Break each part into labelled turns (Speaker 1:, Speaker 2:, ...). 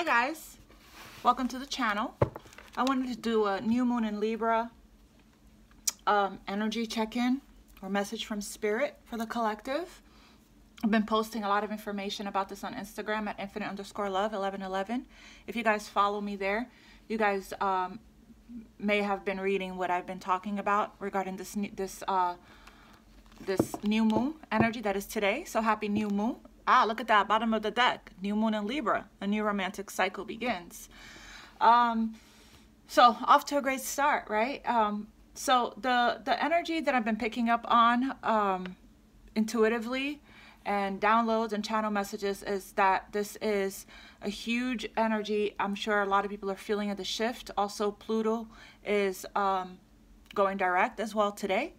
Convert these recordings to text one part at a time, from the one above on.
Speaker 1: Hi guys, welcome to the channel. I wanted to do a new moon in Libra energy check-in or message from spirit for the collective. I've been posting a lot of information about this on Instagram at Infinite_Love1111. If you guys follow me there, you guys may have been reading what I've been talking about regarding this new moon energy that is today. So happy new moon. Ah, look at that, bottom of the deck. New moon in Libra. A new romantic cycle begins. So off to a great start, right? So the energy that I've been picking up on intuitively and downloads and channel messages is that this is a huge energy. I'm sure a lot of people are feeling the shift. Also, Pluto is going direct as well today,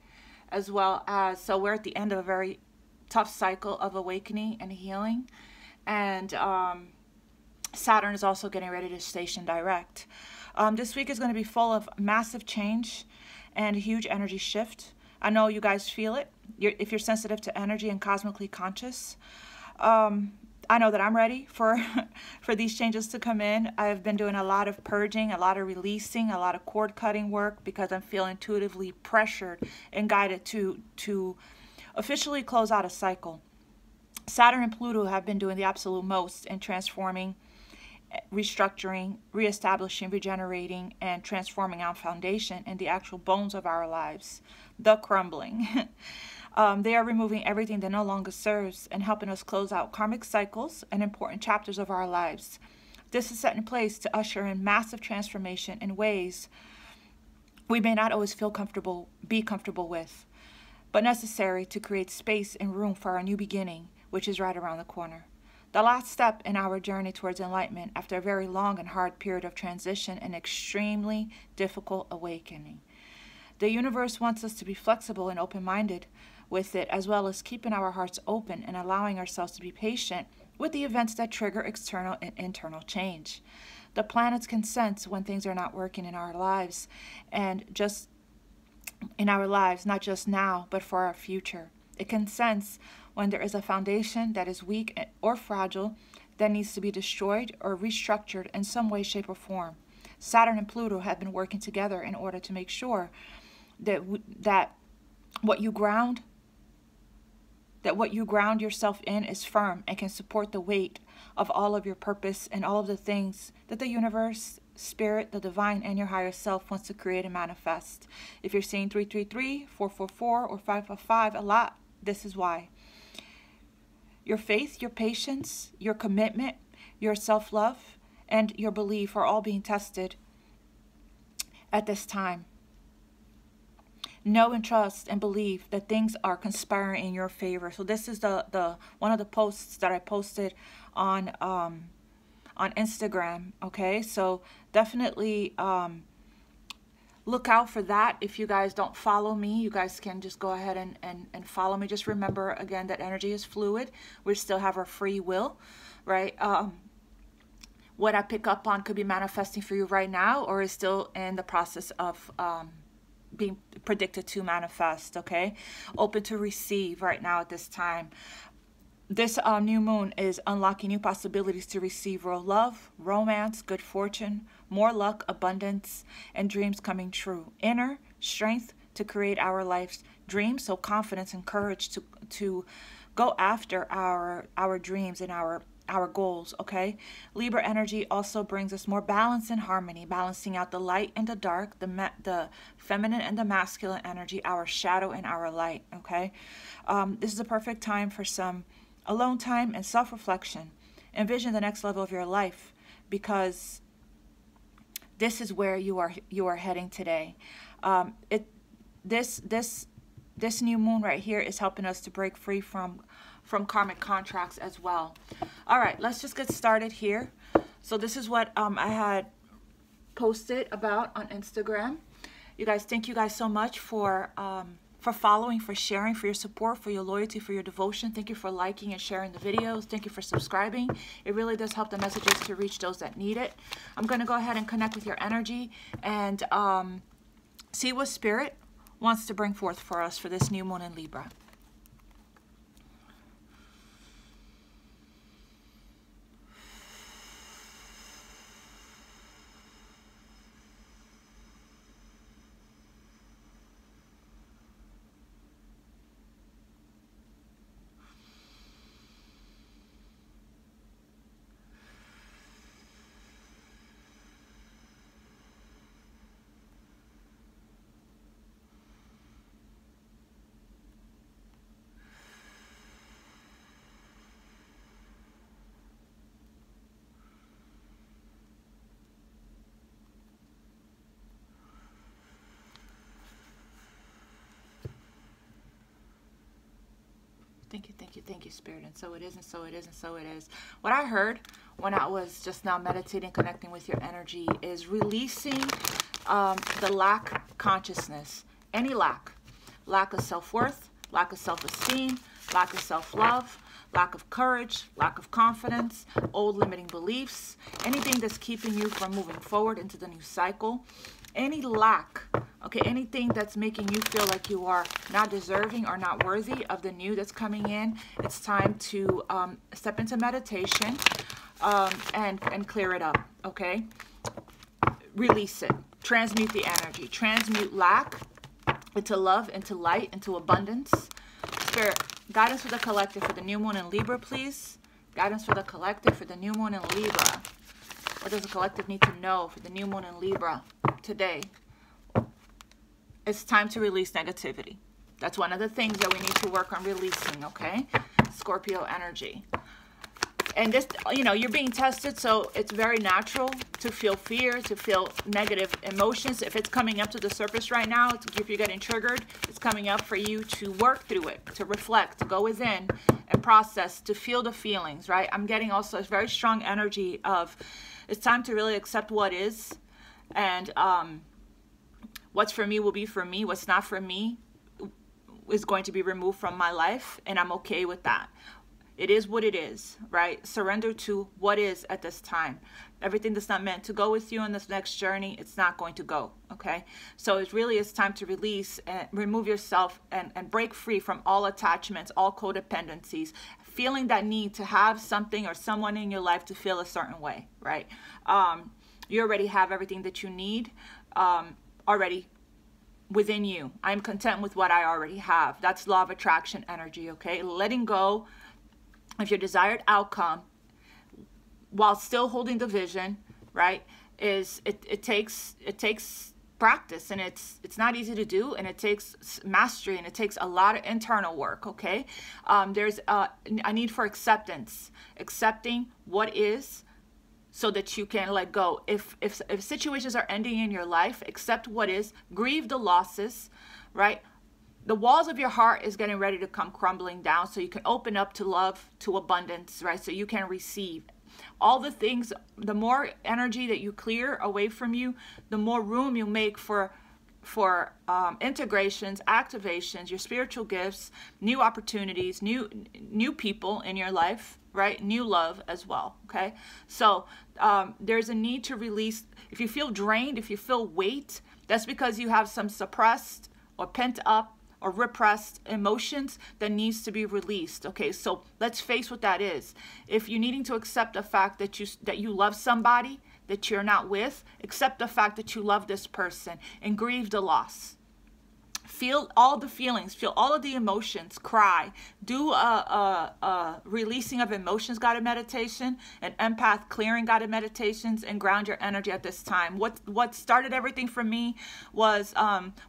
Speaker 1: as well as, so we're at the end of a very tough cycle of awakening and healing, and Saturn is also getting ready to station direct. This week is going to be full of massive change and a huge energy shift. I know you guys feel it if you're sensitive to energy and cosmically conscious. I know that I'm ready for these changes to come in. I've been doing a lot of purging, a lot of releasing, a lot of cord cutting work because I feel intuitively pressured and guided to officially close out a cycle. Saturn and Pluto have been doing the absolute most in transforming, restructuring, reestablishing, regenerating, and transforming our foundation and the actual bones of our lives, the crumbling. They are removing everything that no longer serves and helping us close out karmic cycles and important chapters of our lives. This is set in place to usher in massive transformation in ways we may not always be comfortable with, but necessary to create space and room for our new beginning, which is right around the corner. The last step in our journey towards enlightenment after a very long and hard period of transition and extremely difficult awakening. The universe wants us to be flexible and open-minded with it, as well as keeping our hearts open and allowing ourselves to be patient with the events that trigger external and internal change. The planets can sense when things are not working in our lives, and just in our lives, not just now, but for our future. It can sense when there is a foundation that is weak or fragile that needs to be destroyed or restructured in some way, shape, or form. Saturn and Pluto have been working together in order to make sure that what you ground yourself in is firm and can support the weight of all of your purpose and all of the things that the universe, spirit, the divine, and your higher self wants to create and manifest. If you're seeing 333, 444, or 555 a lot, this is why. Your faith, your patience, your commitment, your self-love, and your belief are all being tested at this time. Know and trust and believe that things are conspiring in your favor. So this is the one of the posts that I posted on Instagram. Okay, so definitely look out for that. If you guys don't follow me, you guys can just go ahead and follow me. Just remember again that energy is fluid. We still have our free will, right? What I pick up on could be manifesting for you right now, or is still in the process of being predicted to manifest. Okay, open to receive right now at this time. This new moon is unlocking new possibilities to receive real love, romance, good fortune, more luck, abundance, and dreams coming true. Inner strength to create our life's dreams, so confidence and courage to go after our dreams and our goals, okay? Libra energy also brings us more balance and harmony, balancing out the light and the dark, the feminine and the masculine energy, our shadow and our light, okay? This is a perfect time for some alone time and self-reflection. Envision the next level of your life, because this is where you are heading today. This new moon right here is helping us to break free from karmic contracts as well. All right, let's just get started here. So this is what I had posted about on Instagram. You guys, thank you guys so much for following, for sharing, for your support, for your loyalty, for your devotion. Thank you for liking and sharing the videos. Thank you for subscribing. It really does help the messages to reach those that need it. I'm going to go ahead and connect with your energy and see what spirit wants to bring forth for us for this new moon in Libra. Thank you, Spirit. And so it is, and so it is, and so it is. What I heard when I was just now meditating, connecting with your energy, is releasing the lack consciousness. Any lack of self-worth, lack of self-esteem, lack of self-love, lack of courage, lack of confidence, old limiting beliefs, anything that's keeping you from moving forward into the new cycle. Any lack, okay, anything that's making you feel like you are not deserving or not worthy of the new that's coming in, it's time to step into meditation and clear it up, okay? Release it. Transmute the energy. Transmute lack into love, into light, into abundance. Spirit, guidance for the collective for the new moon in Libra, please. Guidance for the collective for the new moon in Libra. What does the collective need to know for the new moon in Libra today? It's time to release negativity. That's one of the things that we need to work on releasing, okay? Scorpio energy. And this, you know, you're being tested, so it's very natural to feel fear, to feel negative emotions. If it's coming up to the surface right now, if you're getting triggered, it's coming up for you to work through it, to reflect, to go within and process, to feel the feelings, right? I'm getting also a very strong energy of it's time to really accept what is, and what's for me will be for me. What's not for me is going to be removed from my life, and I'm okay with that. It is what it is, right? Surrender to what is at this time. Everything that's not meant to go with you on this next journey, it's not going to go, okay? So it really is time to release and remove yourself and break free from all attachments, all codependencies, feeling that need to have something or someone in your life to feel a certain way, right? You already have everything that you need already within you. I'm content with what I already have. That's law of attraction energy, okay? Letting go of your desired outcome while still holding the vision, right, is it takes practice, and it's not easy to do, and it takes mastery, and it takes a lot of internal work, okay? There's a need for acceptance, accepting what is, so that you can let go. If situations are ending in your life, accept what is, grieve the losses, right? The walls of your heart is getting ready to come crumbling down, so you can open up to love, to abundance, right? So you can receive all the things. The more energy that you clear away from you, the more room you make for integrations, activations, your spiritual gifts, new opportunities, new people in your life, right? New love as well, okay? So there's a need to release. If you feel drained, if you feel weight, that's because you have some suppressed or pent up or repressed emotions that needs to be released. Okay, so let's face what that is. If you're needing to accept the fact that you love somebody that you're not with, accept the fact that you love this person and grieve the loss. Feel all the feelings, feel all of the emotions, cry, do a releasing of emotions guided meditation, an empath clearing guided meditations, and ground your energy at this time. What started everything for me was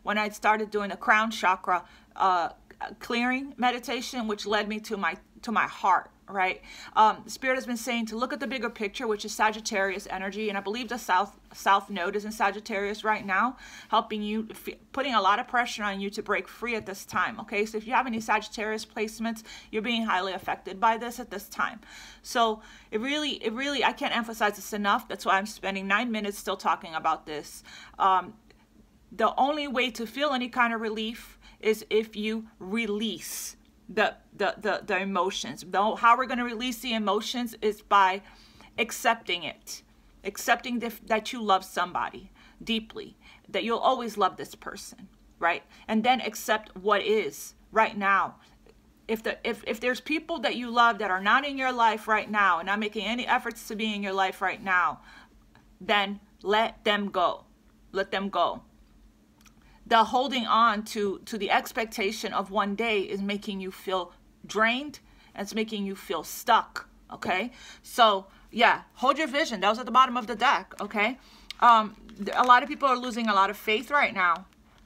Speaker 1: when I started doing a crown chakra clearing meditation, which led me to my heart. Right? Spirit has been saying to look at the bigger picture, which is Sagittarius energy, and I believe the South Node is in Sagittarius right now, helping you, putting a lot of pressure on you to break free at this time. Okay, so if you have any Sagittarius placements, you're being highly affected by this at this time. So it really, I can't emphasize this enough. That's why I'm spending 9 minutes still talking about this. The only way to feel any kind of relief is if you release the emotions. How we're going to release the emotions is by accepting it, accepting that you love somebody deeply, that you'll always love this person, right? And then accept what is right now. If there's people that you love that are not in your life right now and not making any efforts to be in your life right now, then let them go. Let them go. The holding on to the expectation of one day is making you feel drained, and it's making you feel stuck, okay? So, yeah, hold your vision. That was at the bottom of the deck, okay? A lot of people are losing a lot of faith right now,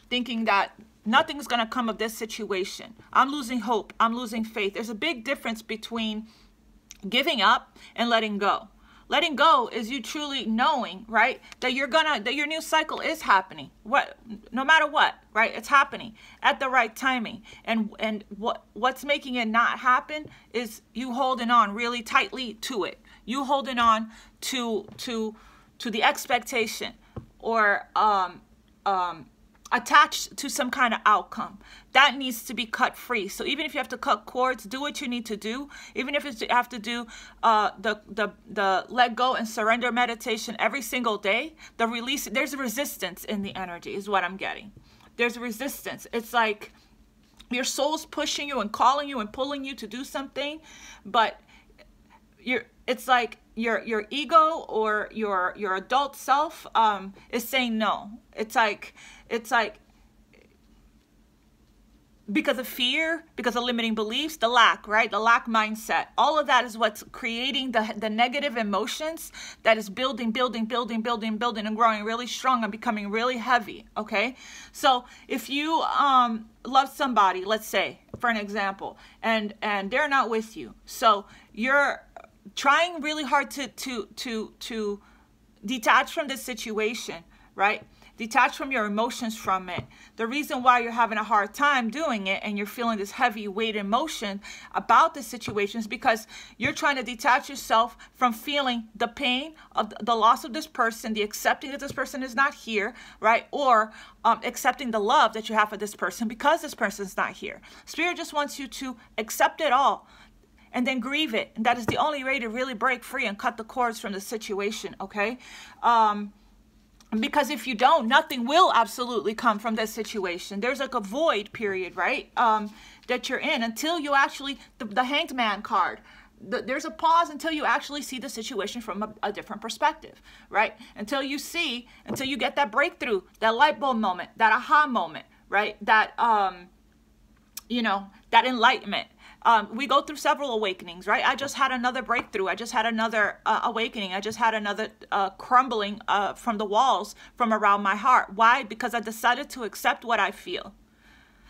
Speaker 1: thinking that nothing's going to come of this situation. I'm losing hope. I'm losing faith. There's a big difference between giving up and letting go. Letting go is you truly knowing, right, that your new cycle is happening. No matter what, right? It's happening at the right timing. And what's making it not happen is you holding on really tightly to it. You holding on to the expectation, or attached to some kind of outcome that needs to be cut free. So even if you have to cut cords, do what you need to do. Even if you have to do the let go and surrender meditation every single day, the release, there's a resistance in the energy is what I'm getting. There's a resistance. It's like your soul's pushing you and calling you and pulling you to do something, but it's like your ego or your adult self is saying no. It's like because of fear, because of limiting beliefs, the lack, right? The lack mindset. All of that is what's creating the negative emotions that is building and growing really strong and becoming really heavy, okay? So if you love somebody, let's say, for an example, and they're not with you, so you're trying really hard to detach from this situation, right? Detach from your emotions from it. The reason why you're having a hard time doing it and you're feeling this heavy weight emotion about the situation is because you're trying to detach yourself from feeling the pain of the loss of this person, the accepting that this person is not here, right? Or accepting the love that you have for this person because this person's not here. Spirit just wants you to accept it all and then grieve it. And that is the only way to really break free and cut the cords from the situation, okay? Because if you don't, nothing will absolutely come from this situation. There's like a void period, right? That you're in until you actually, the Hanged Man card, there's a pause until you actually see the situation from a different perspective, right? Until you get that breakthrough, that light bulb moment, that aha moment, right? That, that enlightenment. We go through several awakenings, right? I just had another breakthrough. I just had another awakening. I just had another crumbling from the walls from around my heart. Why? Because I decided to accept what I feel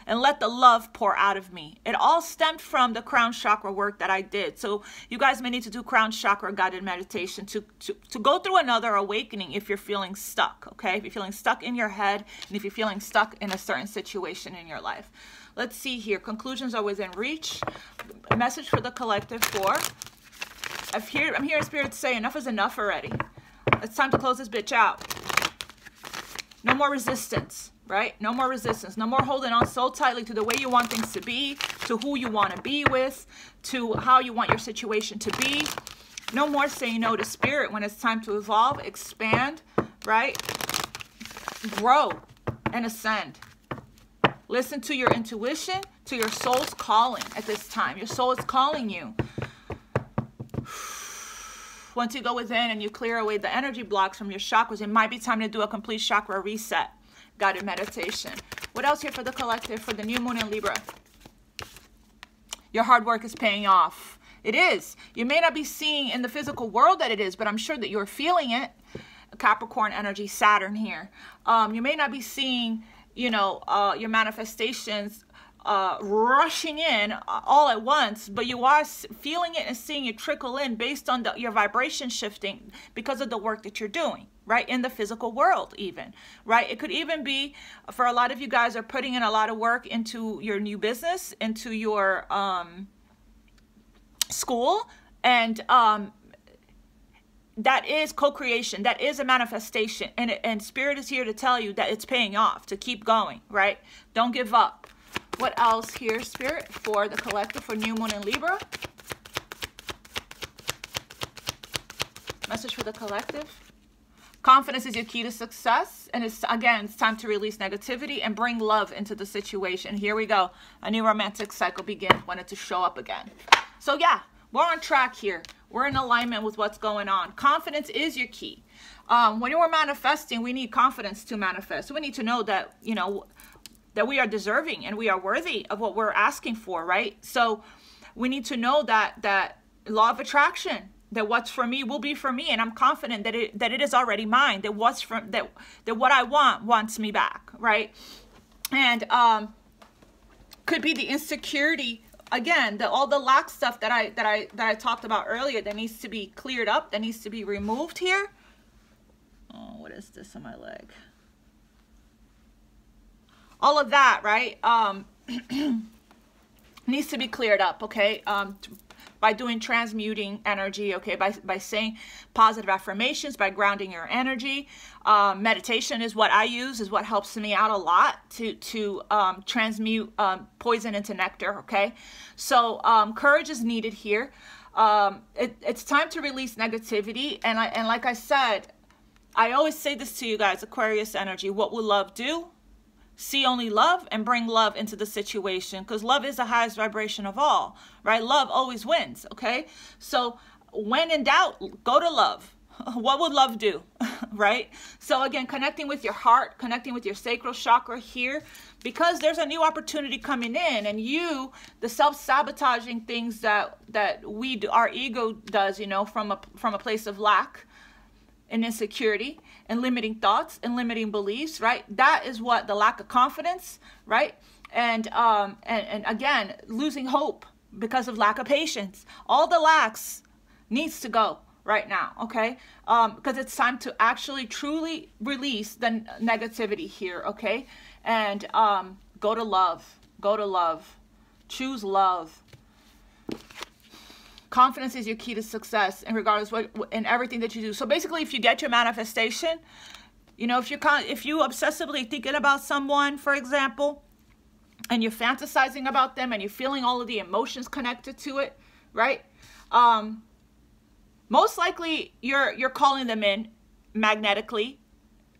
Speaker 1: and let the love pour out of me. It all stemmed from the crown chakra work that I did. So you guys may need to do crown chakra guided meditation to go through another awakening if you're feeling stuck, okay? If you're feeling stuck in your head and if you're feeling stuck in a certain situation in your life. Let's see here. Conclusions are within reach. A message for the collective for. I'm hearing Spirit say enough is enough already. It's time to close this bitch out. No more resistance, right? No more resistance. No more holding on so tightly to the way you want things to be, to who you want to be with, to how you want your situation to be. No more saying no to Spirit when it's time to evolve, expand, right? Grow and ascend. Listen to your intuition, to your soul's calling at this time. Your soul is calling you. Once you go within and you clear away the energy blocks from your chakras, it might be time to do a complete chakra reset. Guided meditation. What else here for the collective for the new moon in Libra? Your hard work is paying off. It is. You may not be seeing in the physical world that it is, but I'm sure that you're feeling it. Capricorn energy, Saturn here. You may not be seeing your manifestations rushing in all at once, but you are feeling it and seeing it trickle in based on your vibration shifting because of the work that you're doing, right? In the physical world even, right? It could even be, for a lot of you guys are putting in a lot of work into your new business, into your school, and that is co-creation. That is a manifestation. And Spirit is here to tell you that it's paying off, to keep going, right? Don't give up. What else here, Spirit, for the collective, for new moon in Libra? Message for the collective. Confidence is your key to success. And it's time to release negativity and bring love into the situation. Here we go. A new romantic cycle begins when it's to show up again. So yeah, we're on track here. We're in alignment with what's going on. Confidence is your key. When we're manifesting, we need confidence to manifest. So we need to know that, that we are deserving and we are worthy of what we're asking for, right? So we need to know that law of attraction, that what's for me will be for me, and I'm confident that it is already mine. That what I want wants me back, right? And could be the insecurity again, all the lack stuff that I talked about earlier, that needs to be cleared up, that needs to be removed here. Oh, what is this on my leg? All of that, right? Needs to be cleared up, okay? By doing transmuting energy, okay? By saying positive affirmations, by grounding your energy. Meditation is what I use, is what helps me out a lot to transmute poison into nectar, okay? So courage is needed here. It's time to release negativity. And like I said, I always say this to you guys, Aquarius energy, what will love do? See only love and bring love into the situation, because love is the highest vibration of all, right? Love always wins, okay? So when in doubt, go to love. What would love do, right? So again, connecting with your heart, connecting with your sacral chakra here, because there's a new opportunity coming in, and the self-sabotaging things that we do, our ego does, you know, from a place of lack and insecurity and limiting thoughts and limiting beliefs, right? That is what the lack of confidence, right? And again, losing hope because of lack of patience. All the lacks needs to go right now, okay? Because it's time to actually truly release the negativity here, okay? And go to love. Go to love. Choose love. Confidence is your key to success, and regardless in everything that you do. So basically, if you get your manifestation, you know, if you obsessively thinking about someone, for example, and you're fantasizing about them, and you're feeling all of the emotions connected to it, right? Most likely you're calling them in magnetically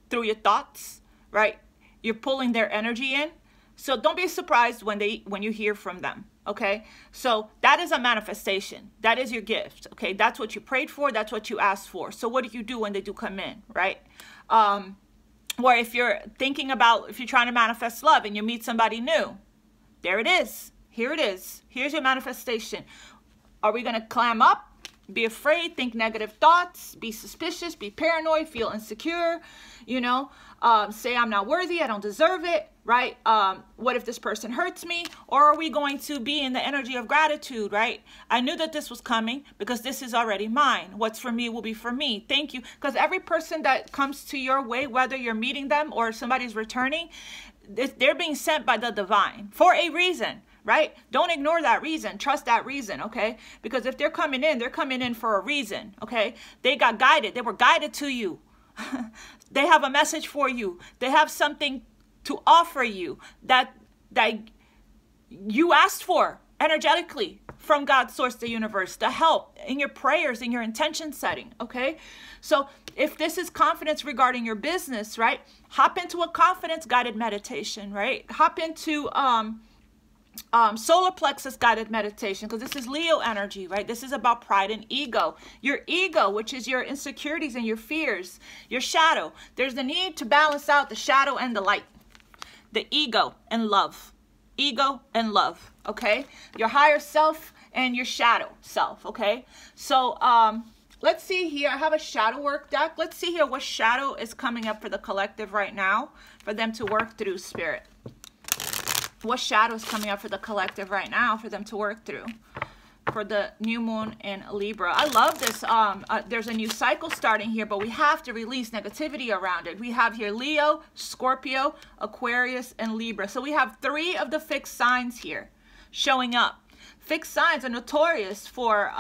Speaker 1: through your thoughts, right? You're pulling their energy in. So don't be surprised when you hear from them. Okay, so that is a manifestation. That is your gift. Okay, that's what you prayed for. That's what you asked for. So what do you do when they do come in, right? Or if you're if you're trying to manifest love and you meet somebody new, there it is. Here it is. Here's your manifestation. Are we going to clam up? Be afraid, think negative thoughts, be suspicious, be paranoid, feel insecure, you know, say I'm not worthy, I don't deserve it, right? What if this person hurts me? Or are we going to be in the energy of gratitude, right? I knew that this was coming because this is already mine. What's for me will be for me. Thank you. Because every person that comes to your way, whether you're meeting them or somebody's returning, they're being sent by the divine for a reason. Right? Don't ignore that reason. Trust that reason, okay? Because if they're coming in for a reason, okay? They got guided. They were guided to you. They have a message for you. They have something to offer you that you asked for energetically from God, source, the universe, the help in your prayers, in your intention setting, okay? So if this is confidence regarding your business, right? Hop into a confidence guided meditation, right? Hop into solar plexus guided meditation, because this is Leo energy, right? This is about pride and ego. Your ego, which is your insecurities and your fears, your shadow. There's the need to balance out the shadow and the light, the ego and love, okay? Your higher self and your shadow self, okay? So let's see here. I have a shadow work deck. Let's see here what shadow is coming up for the collective right now for them to work through, Spirit. What shadow is coming up for the collective right now for them to work through for the new moon in Libra? I love this. There's a new cycle starting here, but we have to release negativity around it. We have here Leo, Scorpio, Aquarius, and Libra. So we have 3 of the fixed signs here showing up. Fixed signs are notorious for,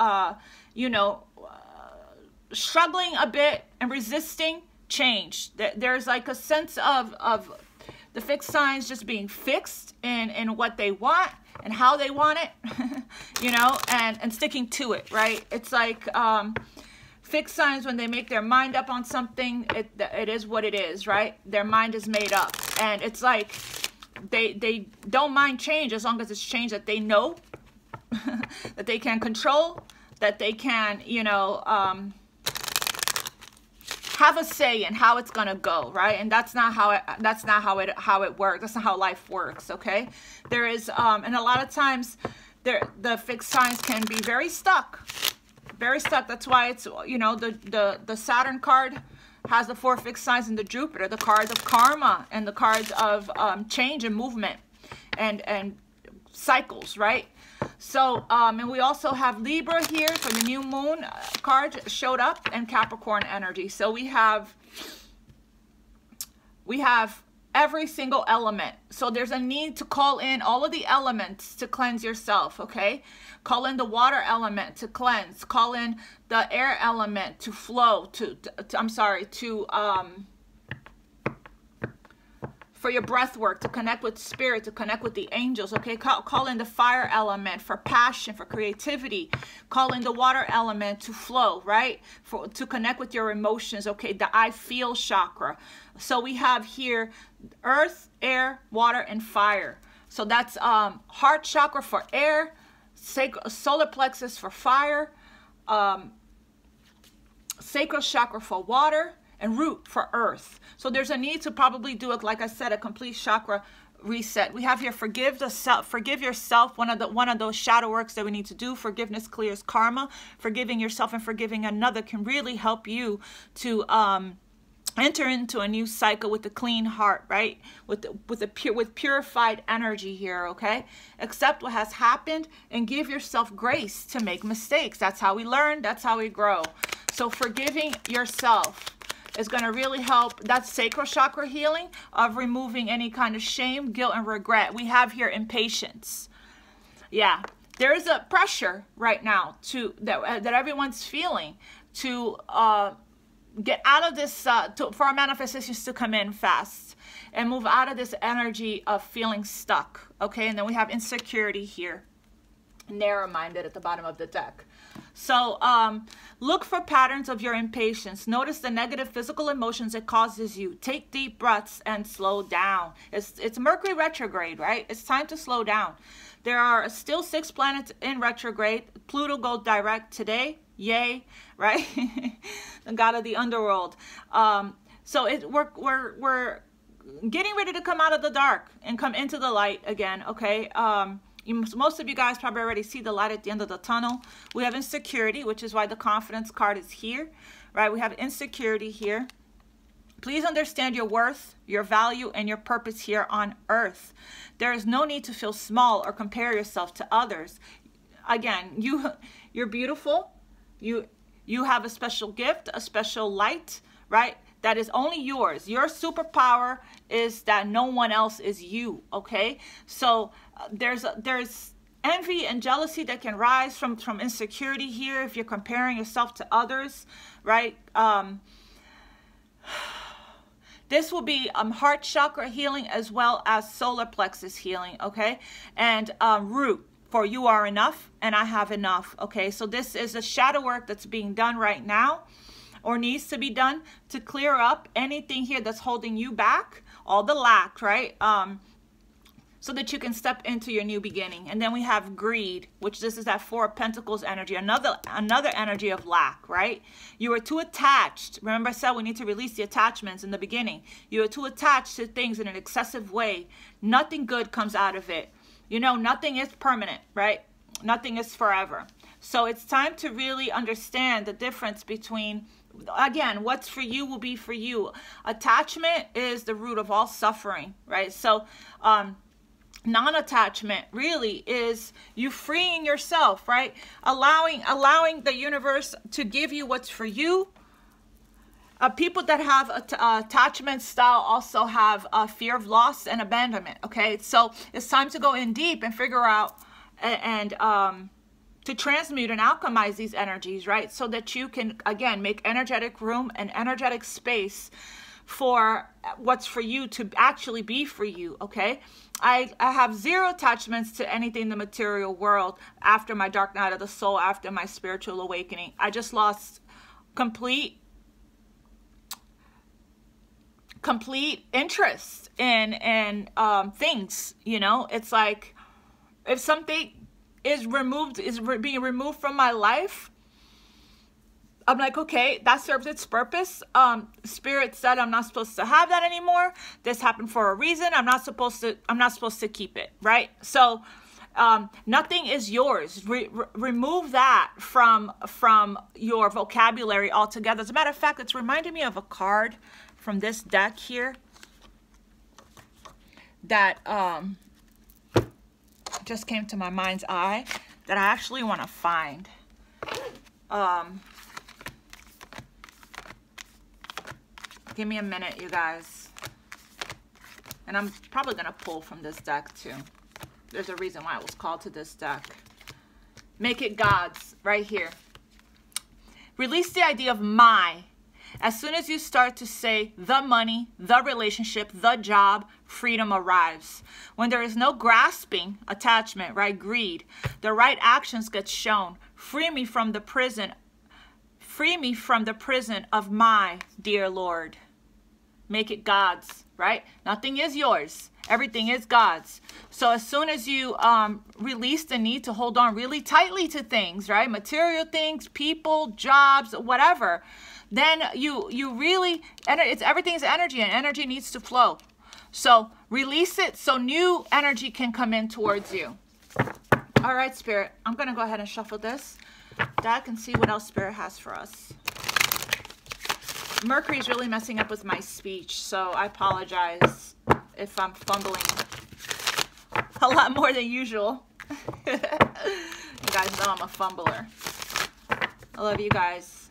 Speaker 1: struggling a bit and resisting change. There's like a sense of the fixed signs just being fixed in what they want and how they want it, you know, and sticking to it, right? It's like fixed signs, when they make their mind up on something, it is what it is, right? Their mind is made up. And it's like they don't mind change as long as it's change that they know, that they can control, that they can, you know, have a say in how it's gonna go, right? And that's not how it works. That's not how life works, okay? There is and a lot of times the fixed signs can be very stuck. That's why it's, you know, the Saturn card has the 4 fixed signs, in the Jupiter, the cards of karma and the cards of change and movement and cycles, right? So, and we also have Libra here for the new moon card showed up, and Capricorn energy. So we have every single element. So there's a need to call in all of the elements to cleanse yourself, okay? Call in the water element to cleanse. Call in the air element to flow, for your breath work, to connect with spirit, to connect with the angels, okay? Call in the fire element for passion, for creativity. Call in the water element to flow, right? To connect with your emotions, okay? The I feel chakra. So we have here earth, air, water, and fire. So that's heart chakra for air, solar plexus for fire, sacral chakra for water, and root for earth. So there's a need to probably do it, like I said, a complete chakra reset. We have here forgive yourself, one of those shadow works that we need to do. Forgiveness clears karma. Forgiving yourself and forgiving another can really help you to enter into a new cycle with a clean heart, right? With purified energy here, okay? Accept what has happened and give yourself grace to make mistakes. That's how we learn. That's how we grow. So forgiving yourself is going to really help. That's sacral chakra healing of removing any kind of shame, guilt, and regret. We have here impatience. Yeah, there is a pressure right now that everyone's feeling to get out of this, for our manifestations to come in fast and move out of this energy of feeling stuck. Okay, and then we have insecurity here, narrow-minded at the bottom of the deck. So look for patterns of your impatience. Notice the negative physical emotions it causes you. Take deep breaths and slow down. It's Mercury retrograde, right? It's time to slow down. There are still 6 planets in retrograde. Pluto goes direct today. Yay, right? The god of the underworld. So we're getting ready to come out of the dark and come into the light again, okay? Most of you guys probably already see the light at the end of the tunnel. We have insecurity, which is why the confidence card is here, right? We have insecurity here. Please understand your worth, your value, and your purpose here on earth. There is no need to feel small or compare yourself to others. Again, you're beautiful. You have a special gift, a special light, right? That is only yours. Your superpower is that no one else is you, okay? So there's envy and jealousy that can rise from insecurity here if you're comparing yourself to others, right? This will be heart chakra healing as well as solar plexus healing, okay? And root. For you are enough and I have enough, okay? So this is a shadow work that's being done right now or needs to be done to clear up anything here that's holding you back, all the lack, right? So that you can step into your new beginning. And then we have greed, which this is that 4 of Pentacles energy, another energy of lack, right? You are too attached. Remember I said we need to release the attachments in the beginning. You are too attached to things in an excessive way. Nothing good comes out of it. You know, nothing is permanent, right? Nothing is forever. So it's time to really understand the difference between, again, what's for you will be for you. Attachment is the root of all suffering, right? So non-attachment really is you freeing yourself, right? Allowing the universe to give you what's for you. People that have attachment style also have a fear of loss and abandonment, okay? So it's time to go in deep and figure out and to transmute and alchemize these energies, right? So that you can, again, make energetic room and energetic space for what's for you to actually be for you, okay? I have 0 attachments to anything in the material world after my dark night of the soul, after my spiritual awakening. I just lost complete interest in things, you know? It's like if something is being removed from my life, I'm like, okay, that serves its purpose. Spirit said I'm not supposed to have that anymore. This happened for a reason. I'm not supposed to keep it, right? So nothing is yours. Remove that from your vocabulary altogether. As a matter of fact, it's reminding me of a card from this deck here that just came to my mind's eye. that I actually want to find. Give me a minute, you guys. And I'm probably going to pull from this deck too. There's a reason why it was called to this deck. Make it God's, right here. Release the idea of my. As soon as you start to say the money, the relationship, the job, freedom arrives. When there is no grasping attachment, right, greed, the right actions get shown. Free me from the prison. Free me from the prison of my dear Lord. Make it God's, right? Nothing is yours. Everything is God's. So as soon as you release the need to hold on really tightly to things, right? Material things, people, jobs, whatever, then you really, everything's energy, and energy needs to flow. So release it so new energy can come in towards you. All right, Spirit, I'm going to go ahead and shuffle this deck and see what else Spirit has for us. Mercury is really messing up with my speech, so I apologize if I'm fumbling a lot more than usual. You guys know I'm a fumbler. I love you guys.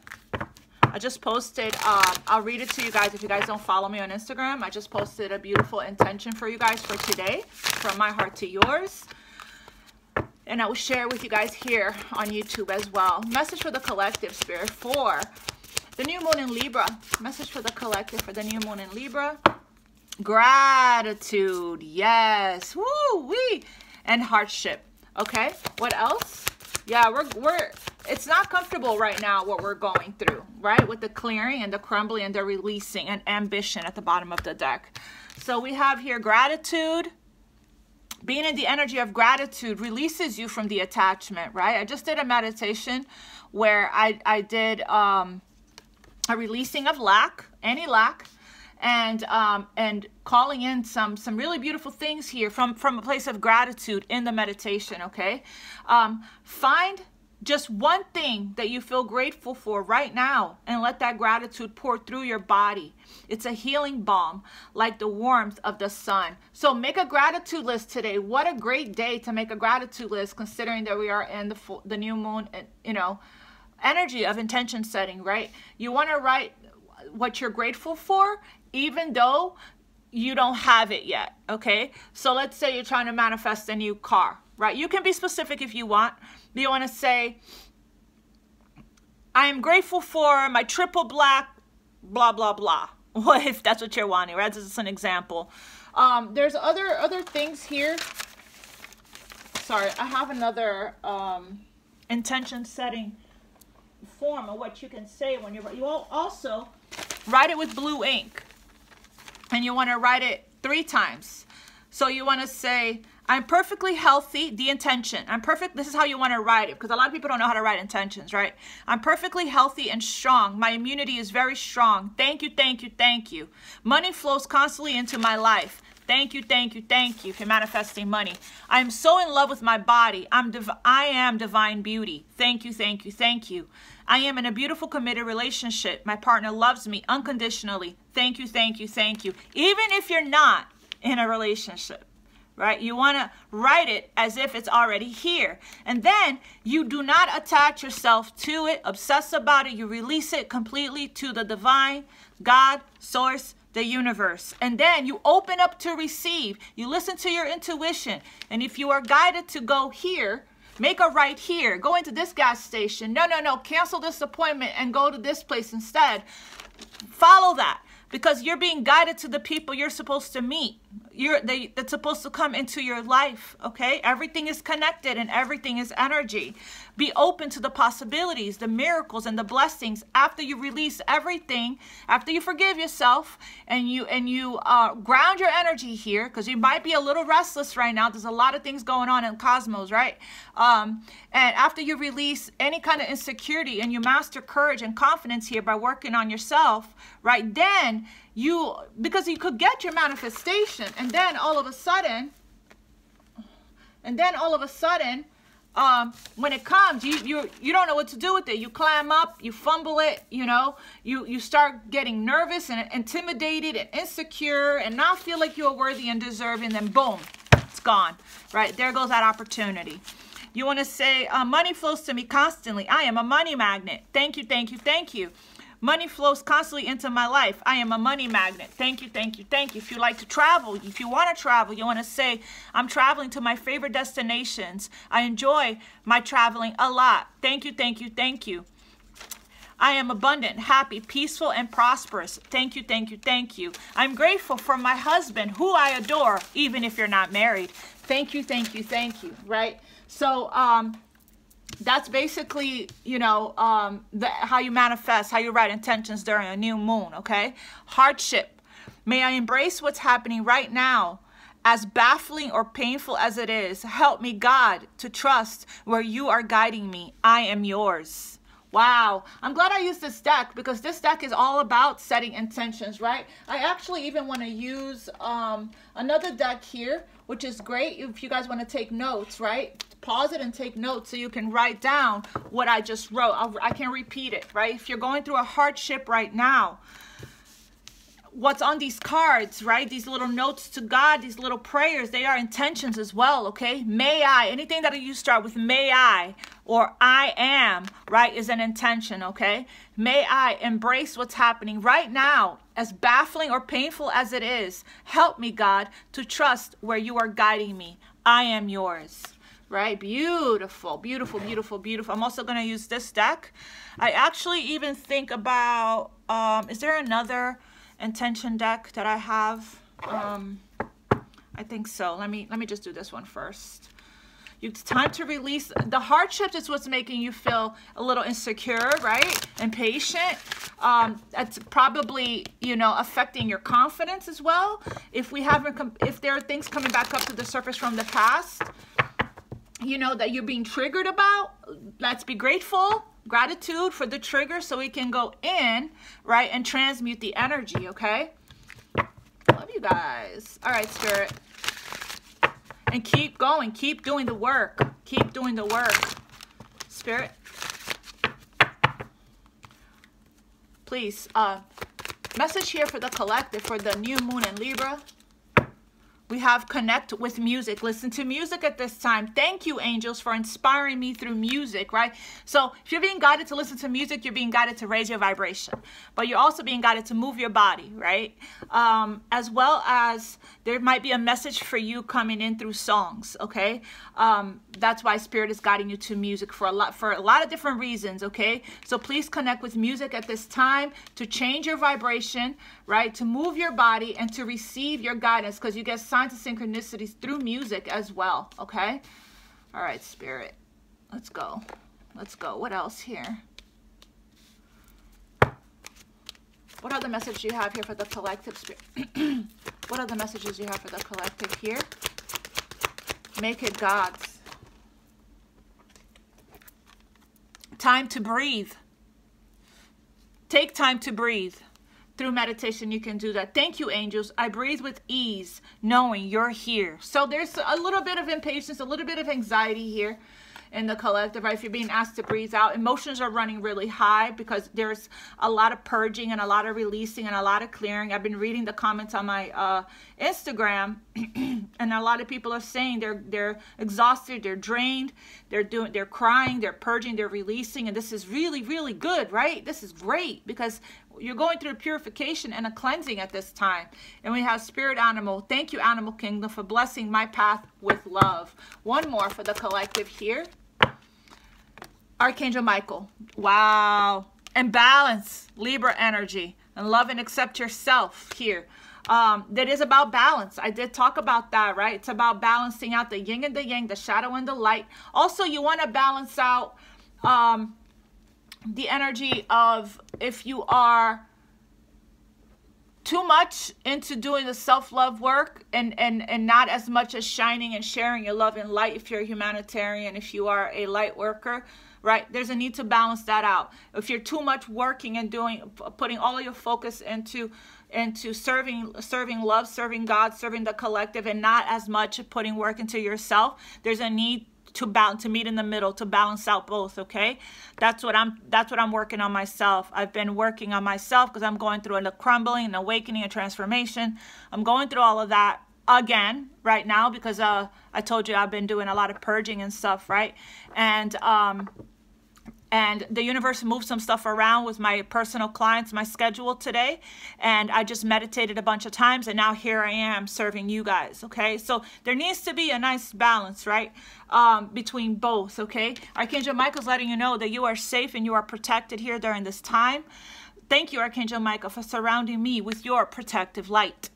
Speaker 1: I just posted, I'll read it to you guys if you guys don't follow me on Instagram. I just posted a beautiful intention for you guys for today, from my heart to yours. And I will share it with you guys here on YouTube as well. Message for the collective, Spirit, for the new moon in Libra. Message for the collective for the new moon in Libra. Gratitude, yes, woo-wee, and hardship. Okay, what else? Yeah, we're it's not comfortable right now what we're going through, right? With the clearing and the crumbling and the releasing and ambition at the bottom of the deck. So we have here gratitude. Being in the energy of gratitude releases you from the attachment, right? I just did a meditation where I did a releasing of lack, any lack, and calling in some really beautiful things here from a place of gratitude in the meditation. Okay, find just one thing that you feel grateful for right now and let that gratitude pour through your body. It's a healing balm, like the warmth of the sun. So make a gratitude list today. What a great day to make a gratitude list, considering that we are in the new moon, you know, energy of intention setting, right? You want to write what you're grateful for, even though you don't have it yet. Okay, so let's say you're trying to manifest a new car, right? You can be specific if you want. You want to say, I am grateful for my triple black blah blah blah. What if that's what you're wanting, right? This is an example. There's other things here. Sorry, I have another intention setting form of what you can say when you also write it with blue ink, and you want to write it 3 times. So you want to say, I'm perfectly healthy, the intention. I'm perfect. This is how you want to write it, because a lot of people don't know how to write intentions, right? I'm perfectly healthy and strong. My immunity is very strong. Thank you, thank you, thank you. Money flows constantly into my life. Thank you, thank you, thank you if you're manifesting money. I'm so in love with my body. I am divine beauty. Thank you, thank you, thank you. I am in a beautiful committed relationship. My partner loves me unconditionally. Thank you, thank you, thank you. Even if you're not in a relationship, right? You want to write it as if it's already here. And then you do not attach yourself to it, obsess about it. You release it completely to the divine, God, source, the universe. And then you open up to receive. You listen to your intuition. And if you are guided to go here, make a right here. Go into this gas station. No, cancel this appointment and go to this place instead. Follow that, because you're being guided to the people you're supposed to meet. That's supposed to come into your life, okay? Everything is connected and everything is energy. Be open to the possibilities, the miracles, and the blessings after you release everything, after you forgive yourself, and you ground your energy here, because you might be a little restless right now. There's a lot of things going on in cosmos, right? And after you release any kind of insecurity and you master courage and confidence here by working on yourself, right? Then because you could get your manifestation, and then all of a sudden, when it comes, you don't know what to do with it. You clam up, you fumble it, you start getting nervous and intimidated and insecure and not feel like you're worthy and deserving, then boom, it's gone, right? There goes that opportunity. You want to say, money flows to me constantly. I am a money magnet. Thank you, thank you, thank you. Money flows constantly into my life. I am a money magnet. Thank you, thank you, thank you. If you like to travel, if you want to travel, you want to say, I'm traveling to my favorite destinations. I enjoy my traveling a lot. Thank you, thank you, thank you. I am abundant, happy, peaceful, and prosperous. Thank you, thank you, thank you. I'm grateful for my husband, who I adore, even if you're not married. Thank you, thank you, thank you, right? So, that's basically, you know, how you manifest, how you write intentions during a new moon, okay? Hardship. May I embrace what's happening right now, as baffling or painful as it is. Help me, God, to trust where you are guiding me. I am yours. Wow. I'm glad I used this deck, because this deck is all about setting intentions, right? I actually even want to use another deck here, which is great if you guys want to take notes, right? Pause it and take notes so you can write down what I just wrote. I can repeat it, right? If you're going through a hardship right now, what's on these cards, right? These little notes to God, these little prayers, they are intentions as well, okay? May I, anything that you start with may I or I am, right, is an intention, okay? May I embrace what's happening right now, as baffling or painful as it is. Help me, God, to trust where you are guiding me. I am yours. Right? Beautiful, beautiful, beautiful, beautiful. I'm also going to use this deck. I actually even think about, is there another intention deck that I have? I think so. Let me just do this one first. It's time to release. The hardships is what's making you feel a little insecure, right? Impatient. That's probably, you know, affecting your confidence as well. If there are things coming back up to the surface from the past, you know, that you're being triggered about, let's be grateful, gratitude for the trigger, so we can go in, right, and transmute the energy, okay? Love you guys. All right, Spirit. And keep going, keep doing the work, keep doing the work. Spirit, please, message here for the collective, for the new moon in Libra. We have connect with music. Listen to music at this time. Thank you, angels, for inspiring me through music, right? So if you're being guided to listen to music, you're being guided to raise your vibration. But you're also being guided to move your body, right? As well as there might be a message for you coming in through songs, okay? That's why Spirit is guiding you to music for a lot of different reasons, okay? So please connect with music at this time to change your vibration, right? To move your body and to receive your guidance, because you get signs of synchronicities through music as well, okay? All right, Spirit. Let's go. Let's go. What else here? What other message do you have here for the collective, Spirit? What other messages do you have for the collective here? Make it God's. Time to breathe. Take time to breathe. Through meditation, you can do that. Thank you, angels. I breathe with ease, knowing you're here. So there's a little bit of impatience, a little bit of anxiety here in the collective, right? If you're being asked to breathe out, emotions are running really high because there's a lot of purging and a lot of releasing and a lot of clearing. I've been reading the comments on my Instagram, and a lot of people are saying they're exhausted, they're drained, they're crying, they're purging, they're releasing, and this is really, really good, right? This is great because you're going through a purification and a cleansing at this time. And we have Spirit Animal. Thank you, Animal Kingdom, for blessing my path with love. One more for the collective here. Archangel Michael. Wow. And balance. Libra energy. And love and accept yourself here. That is about balance. I did talk about that, right? It's about balancing out the yin and the yang, the shadow and the light. Also, you want to balance out the energy of if you are too much into doing the self-love work and not as much as shining and sharing your love and light. If you're a humanitarian, if you are a light worker, right, there's a need to balance that out. If you're too much working and putting all of your focus into serving love, serving God, serving the collective, and not as much putting work into yourself, there's a need to meet in the middle, to balance out both, okay? That's what I'm working on myself. I've been working on myself because I'm going through a crumbling, an awakening, a transformation. I'm going through all of that again right now, because I told you I've been doing a lot of purging and stuff, right? And the universe moved some stuff around with my personal clients, my schedule today. And I just meditated a bunch of times. And now here I am serving you guys. Okay. So there needs to be a nice balance, right? Between both. Okay. Archangel Michael's letting you know that you are safe and you are protected here during this time. Thank you, Archangel Michael, for surrounding me with your protective light.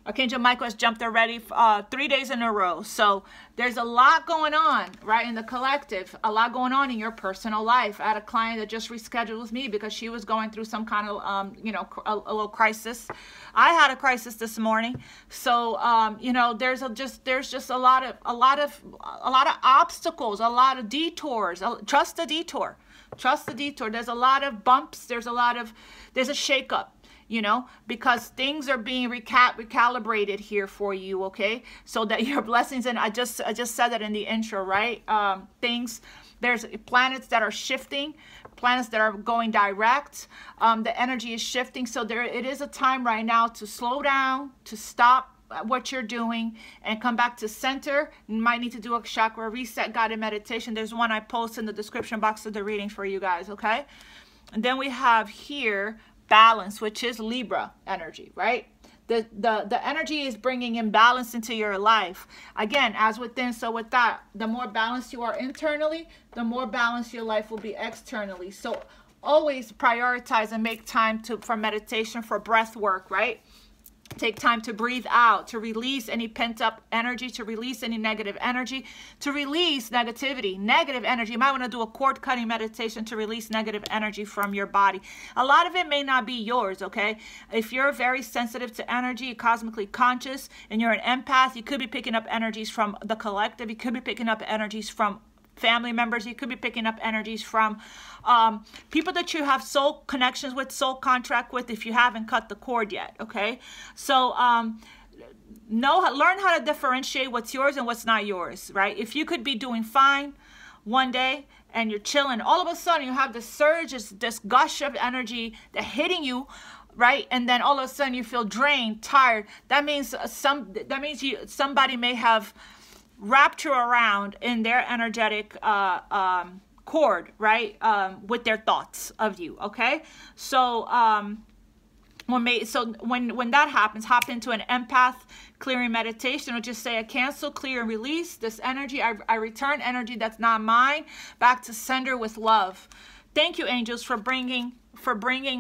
Speaker 1: Archangel Michael has jumped already 3 days in a row. So there's a lot going on, right, in the collective. A lot going on in your personal life. I had a client that just rescheduled with me because she was going through some kind of, you know, a little crisis. I had a crisis this morning. So, you know, there's just a lot of obstacles, a lot of detours. Trust the detour. Trust the detour. There's a lot of bumps. There's a shakeup. You know, because things are being recalibrated here for you, okay? So that your blessings, and I just said that in the intro, right? There's planets that are shifting, planets that are going direct. The energy is shifting, so it is a time right now to slow down, to stop what you're doing, and come back to center. You might need to do a chakra reset guided meditation. There's one I post in the description box of the reading for you guys, okay? And then we have here balance, which is Libra energy, right? The energy is bringing in balance into your life. Again, as within, so with that, the more balanced you are internally, the more balanced your life will be externally. So always prioritize and make time for meditation, for breath work, right? Take time to breathe out, to release any pent-up energy, to release any negative energy, to release negativity, negative energy. You might want to do a cord-cutting meditation to release negative energy from your body. A lot of it may not be yours, okay? If you're very sensitive to energy, cosmically conscious, and you're an empath, you could be picking up energies from the collective. You could be picking up energies from family members. You could be picking up energies from people that you have soul connections with, soul contract with, if you haven't cut the cord yet, okay? So learn how to differentiate what's yours and what's not yours, right? If you could be doing fine one day and you're chilling, all of a sudden you have this surge, this gush of energy that hitting you, right? And then all of a sudden you feel drained, tired. That means somebody may have wrapped you around in their energetic cord, right? With their thoughts of you, okay? So when that happens, hop into an empath clearing meditation, or just say, I cancel, clear, and release this energy. I return energy that's not mine back to sender with love. Thank you, angels, for bringing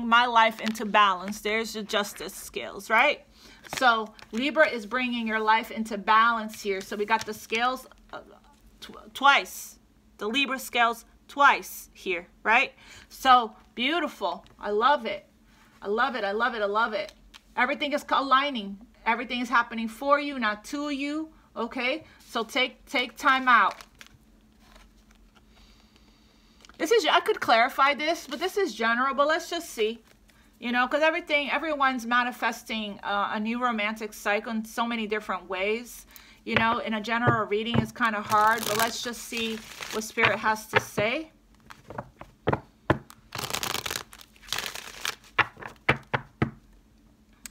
Speaker 1: my life into balance. There's your justice skills, right? So Libra is bringing your life into balance here. So we got the scales twice, the Libra scales twice here, right? So beautiful. I love it. I love it. I love it. I love it. Everything is aligning. Everything is happening for you, not to you. Okay. So take time out. I could clarify this, but this is general, but let's just see. You know, because everyone's manifesting a new romantic cycle in so many different ways. You know, in a general reading is kind of hard, but let's just see what Spirit has to say.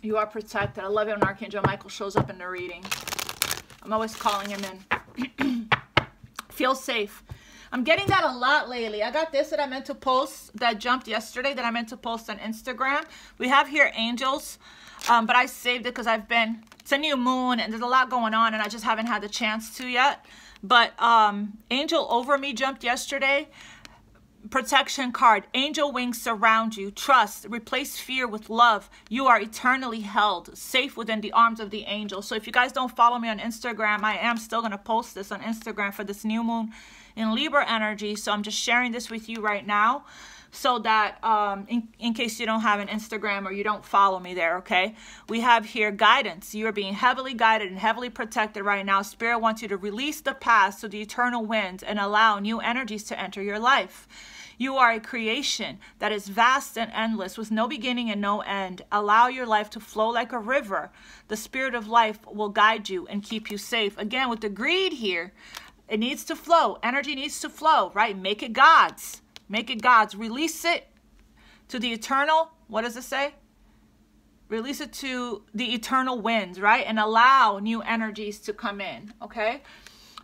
Speaker 1: You are protected. I love it when Archangel Michael shows up in the reading. I'm always calling him in. Feel safe. I'm getting that a lot lately. I got this that I meant to post that jumped yesterday that I meant to post on Instagram. We have here angels, but I saved it because it's a new moon and there's a lot going on and I just haven't had the chance to yet. But angel over me jumped yesterday. Protection card. Angel wings surround you. Trust. Replace fear with love. You are eternally held, safe within the arms of the angel. So if you guys don't follow me on Instagram, I am still going to post this on Instagram for this new moon in Libra energy. So I'm just sharing this with you right now so that in case you don't have an Instagram or you don't follow me there, okay? We have here guidance. You are being heavily guided and heavily protected right now. Spirit wants you to release the past to the eternal winds and allow new energies to enter your life. You are a creation that is vast and endless with no beginning and no end. Allow your life to flow like a river. The spirit of life will guide you and keep you safe. Again, with the greed here, it needs to flow. Energy needs to flow, right? Make it God's. Make it God's. Release it to the eternal. What does it say? Release it to the eternal winds, right? And allow new energies to come in, okay?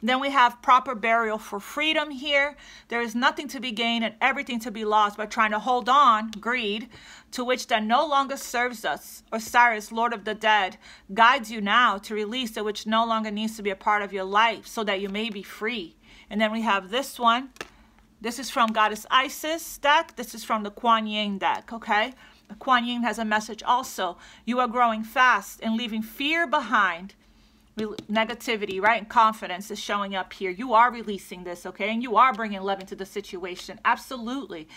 Speaker 1: Then we have proper burial for freedom here. There is nothing to be gained and everything to be lost by trying to hold on, greed, to which that no longer serves us. Osiris, Lord of the Dead, guides you now to release that which no longer needs to be a part of your life so that you may be free. And then we have this one. This is from Goddess Isis deck. This is from the Kuan Yin deck, okay? The Kuan Yin has a message also. You are growing fast and leaving fear behind. Negativity, right? And confidence is showing up here. You are releasing this, okay? And you are bringing love into the situation. Absolutely.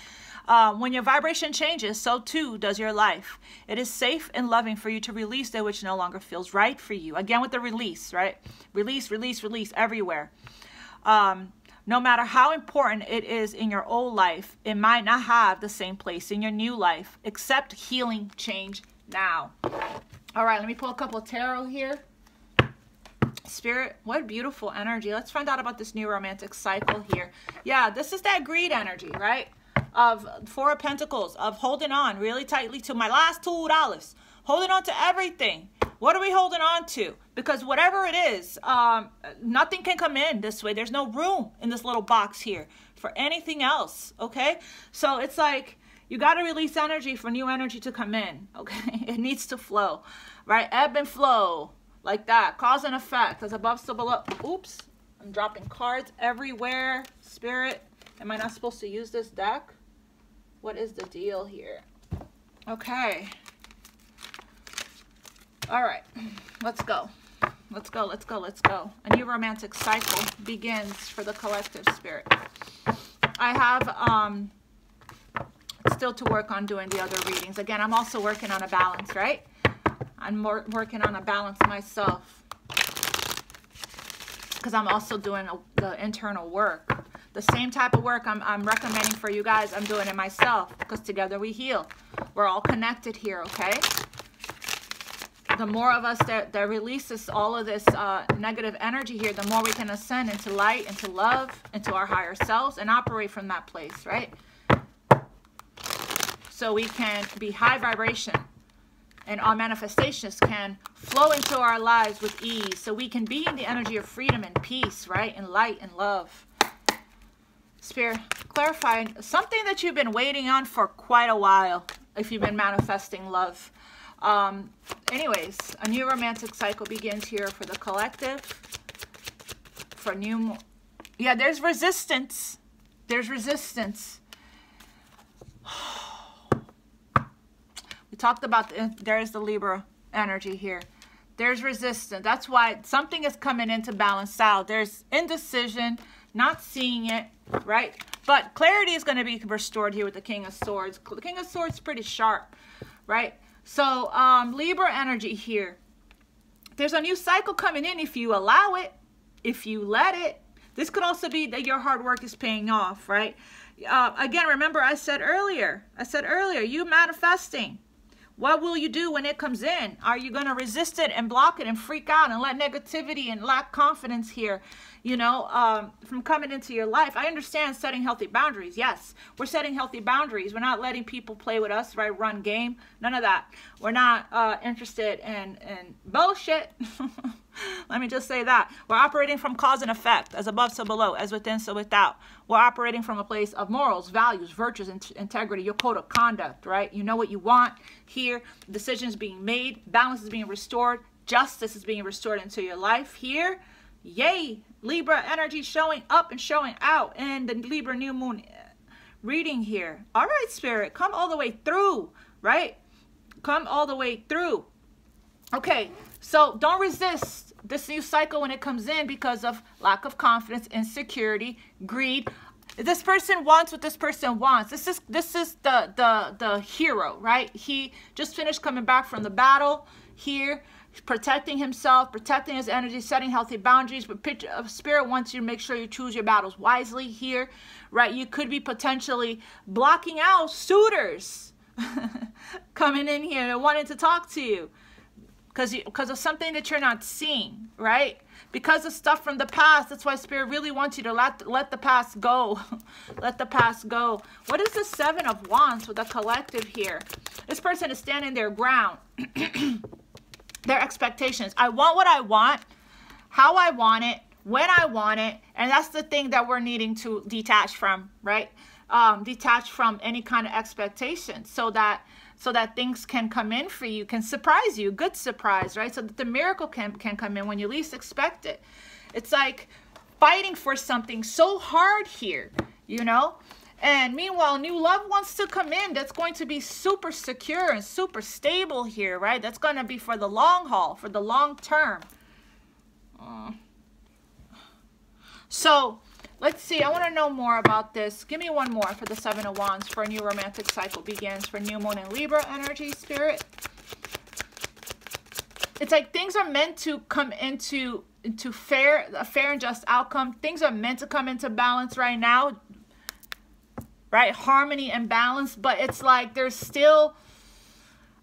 Speaker 1: When your vibration changes, so too does your life. It is safe and loving for you to release that which no longer feels right for you. Again, with the release, right? Release, release, release everywhere. No matter how important it is in your old life, it might not have the same place in your new life. Accept healing change now. All right, let me pull a couple of tarot here. Spirit, what beautiful energy. Let's find out about this new romantic cycle here. Yeah, this is that greed energy, right? Of Four of Pentacles, of holding on really tightly to my last $2. Holding on to everything. What are we holding on to? Because whatever it is, nothing can come in this way. There's no room in this little box here for anything else, okay? So it's like you got to release energy for new energy to come in, okay? It needs to flow, right? Ebb and flow. Like that, cause and effect, as above, so below. Oops, I'm dropping cards everywhere. Spirit, am I not supposed to use this deck? What is the deal here? Okay. All right, let's go. Let's go, let's go, let's go. A new romantic cycle begins for the collective, Spirit. I have still to work on doing the other readings. Again, I'm also working on a balance, right? I'm working on a balance myself because I'm also doing the internal work. The same type of work I'm recommending for you guys, I'm doing it myself because together we heal. We're all connected here, okay? The more of us that releases all of this negative energy here, the more we can ascend into light, into love, into our higher selves and operate from that place, right? So we can be high vibration. And our manifestations can flow into our lives with ease. So we can be in the energy of freedom and peace, right? And light and love. Spirit, clarifying something that you've been waiting on for quite a while. If you've been manifesting love. Anyways, a new romantic cycle begins here for the collective. For new... Yeah, there's resistance. There's resistance. Talked about there's the Libra energy here. There's resistance. That's why something is coming in to balance out. There's indecision, not seeing it, right? But clarity is going to be restored here with the King of Swords. The King of Swords is pretty sharp, right? So Libra energy here. There's a new cycle coming in if you allow it, if you let it. This could also be that your hard work is paying off, right? Again, remember I said earlier, you manifesting. What will you do when it comes in? Are you going to resist it and block it and freak out and let negativity and lack confidence here, you know, from coming into your life? I understand setting healthy boundaries. Yes, we're setting healthy boundaries. We're not letting people play with us, right? Run game. None of that. We're not interested in bullshit. Let me just say that. We're operating from cause and effect, as above, so below, as within, so without. We're operating from a place of morals, values, virtues, integrity, your code of conduct, right? You know what you want here. Decisions being made, balance is being restored, justice is being restored into your life here. Yay! Libra energy showing up and showing out in the Libra new moon reading here. All right, Spirit, come all the way through, right? Come all the way through. Okay, so don't resist this new cycle when it comes in because of lack of confidence, insecurity, greed. This person wants what this person wants. This is the hero, right? He just finished coming back from the battle here, protecting himself, protecting his energy, setting healthy boundaries. But Spirit wants you to make sure you choose your battles wisely here, right? You could be potentially blocking out suitors coming in here and wanting to talk to you. Because of something that you're not seeing, right? because of stuff from the past. That's why Spirit really wants you to let the past go. Let the past go. What is the Seven of Wands with the collective here? This person is standing their ground. Their expectations. I want what I want, how I want it, when I want it, and that's the thing that we're needing to detach from, right? Detach from any kind of expectation, so that things can come in for you, can surprise you, good surprise, right? So that the miracle can come in when you least expect it. It's like fighting for something so hard here, you know? And meanwhile, new love wants to come in. That's going to be super secure and super stable here, right? That's going to be for the long haul, for the long term. So let's see. I want to know more about this. Give me one more for the Seven of Wands for a new romantic cycle begins for new moon and Libra energy, Spirit. It's like things are meant to come into a fair and just outcome. Things are meant to come into balance right now. Right? Harmony and balance, but it's like there's still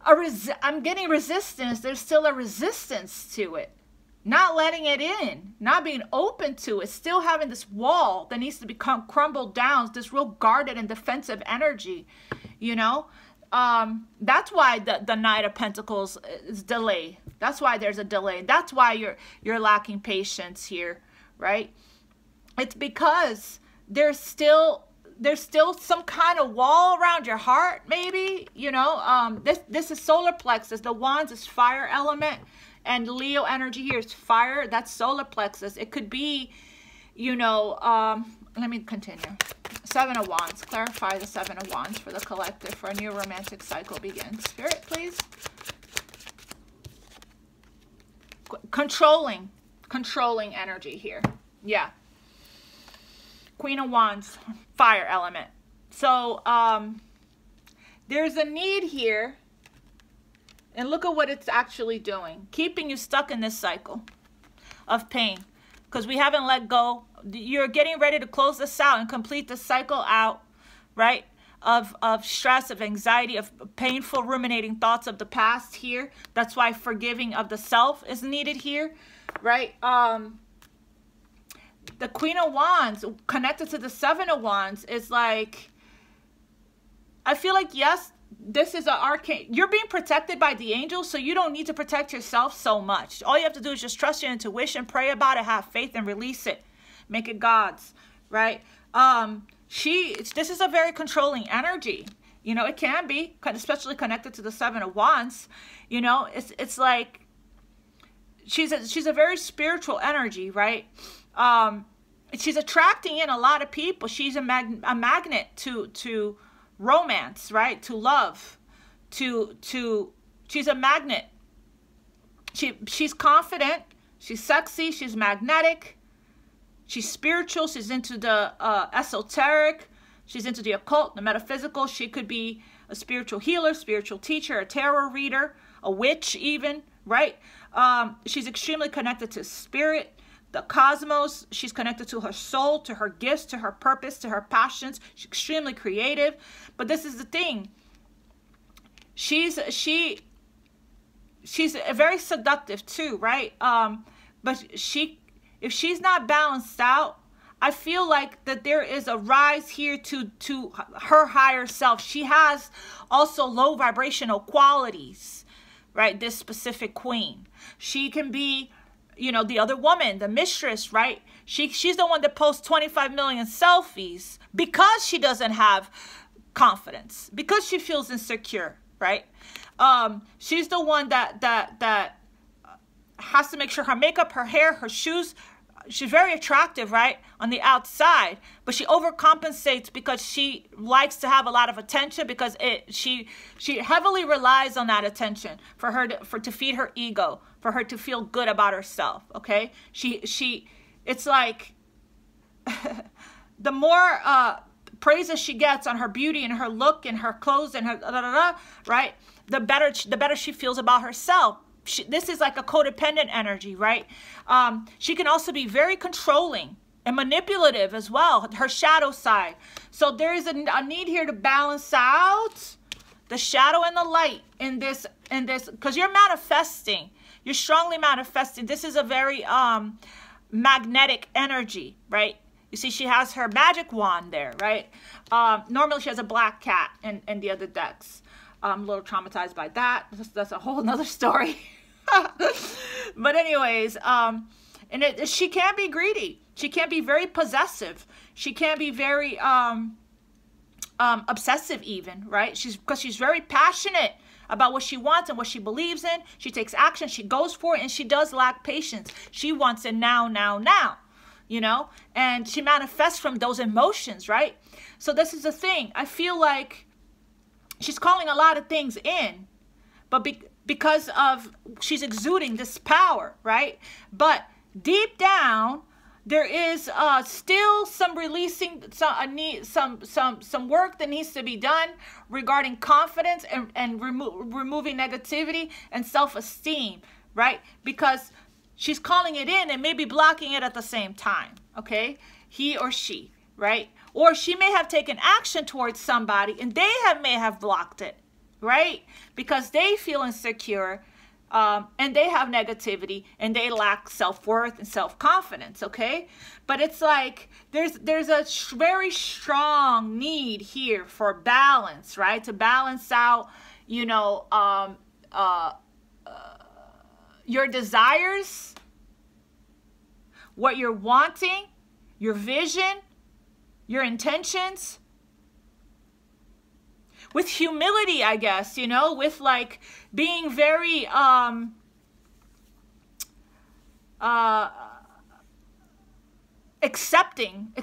Speaker 1: I'm getting resistance. There's still a resistance to it. Not letting it in, not being open to it, still having this wall that needs to become crumbled down, this real guarded and defensive energy, you know? That's why the Knight of Pentacles is delay. That's why there's a delay. That's why you're lacking patience here, right? It's because there's still some kind of wall around your heart, maybe, you know. This is solar plexus. The Wands is fire element, and Leo energy here is fire. That's solar plexus. It could be, you know, let me continue. Seven of Wands. Clarify the Seven of Wands for the collective for a new romantic cycle begins. Spirit, please. Controlling energy here. Yeah. Queen of Wands, fire element. So there's a need here, and look at what it's actually doing, keeping you stuck in this cycle of pain, because we haven't let go. You're getting ready to close this out and complete the cycle out, right, of stress, of anxiety, of painful ruminating thoughts of the past here. That's why forgiving of the self is needed here, right? The Queen of Wands connected to the Seven of Wands is like, I feel like, yes, this is an arcane. You're being protected by the angels, so you don't need to protect yourself so much. All you have to do is just trust your intuition, pray about it, have faith, and release it. Make it God's, right? This is a very controlling energy. You know, it can be, especially connected to the Seven of Wands. You know, it's like she's a very spiritual energy, right? She's attracting in a lot of people. She's a magnet to romance, right? To love, she's a magnet. She's confident. She's sexy. She's magnetic. She's spiritual. She's into the esoteric. She's into the occult, the metaphysical. She could be a spiritual healer, spiritual teacher, a tarot reader, a witch even, right? She's extremely connected to spirit, the cosmos. She's connected to her soul, to her gifts, to her purpose, to her passions. She's extremely creative. But this is the thing. She's very seductive too, right? But if she's not balanced out, I feel like that there is a rise here to her higher self. She has also low vibrational qualities, right? This specific queen. She can be, you know, the other woman, the mistress, right? She's the one that posts 25 million selfies because she doesn't have confidence, because she feels insecure, right? She's the one that has to make sure her makeup, her hair, her shoes, she's very attractive, right, on the outside, but she overcompensates because she likes to have a lot of attention, because she heavily relies on that attention for her to feed her ego, for her to feel good about herself. Okay, it's like the more praises she gets on her beauty and her look and her clothes and her right, the better she feels about herself. This is like a codependent energy, right? She can also be very controlling and manipulative as well, her shadow side. So there is a need here to balance out the shadow and the light in this, because you're manifesting You're strongly manifesting. This is a very magnetic energy, right? You see, she has her magic wand there, right? Normally she has a black cat in the other decks. I'm a little traumatized by that. That's a whole nother story. But anyways, she can be greedy. She can be very possessive. She can be very obsessive even, right? Because she's very passionate about what she wants and what she believes in. She takes action, she goes for it, and she does lack patience. She wants it now, now, now, you know? And she manifests from those emotions, right? So this is the thing. I feel like she's calling a lot of things in, but because of she's exuding this power, right? But deep down, there is still some releasing, some work that needs to be done regarding confidence and removing negativity and self-esteem, right? Because she's calling it in and maybe blocking it at the same time, okay? He or she, right? Or she may have taken action towards somebody and they may have blocked it, right? Because they feel insecure, and they have negativity and they lack self-worth and self-confidence, okay? But it's like there's a very strong need here for balance, right? To balance out, you know, your desires, what you're wanting, your vision, your intentions, with humility, I guess, you know, with like being very accepting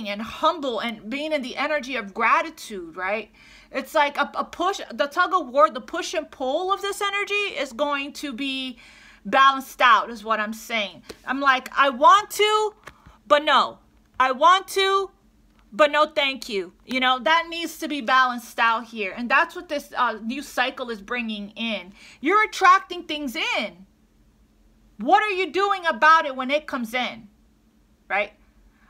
Speaker 1: and humble and being in the energy of gratitude, right? It's like a push, the tug of war, the push and pull of this energy is going to be balanced out, is what I'm saying. I'm like, I want to, but no. I want to, but no thank you. You know, that needs to be balanced out here. And that's what this new cycle is bringing in. You're attracting things in. What are you doing about it when it comes in? Right?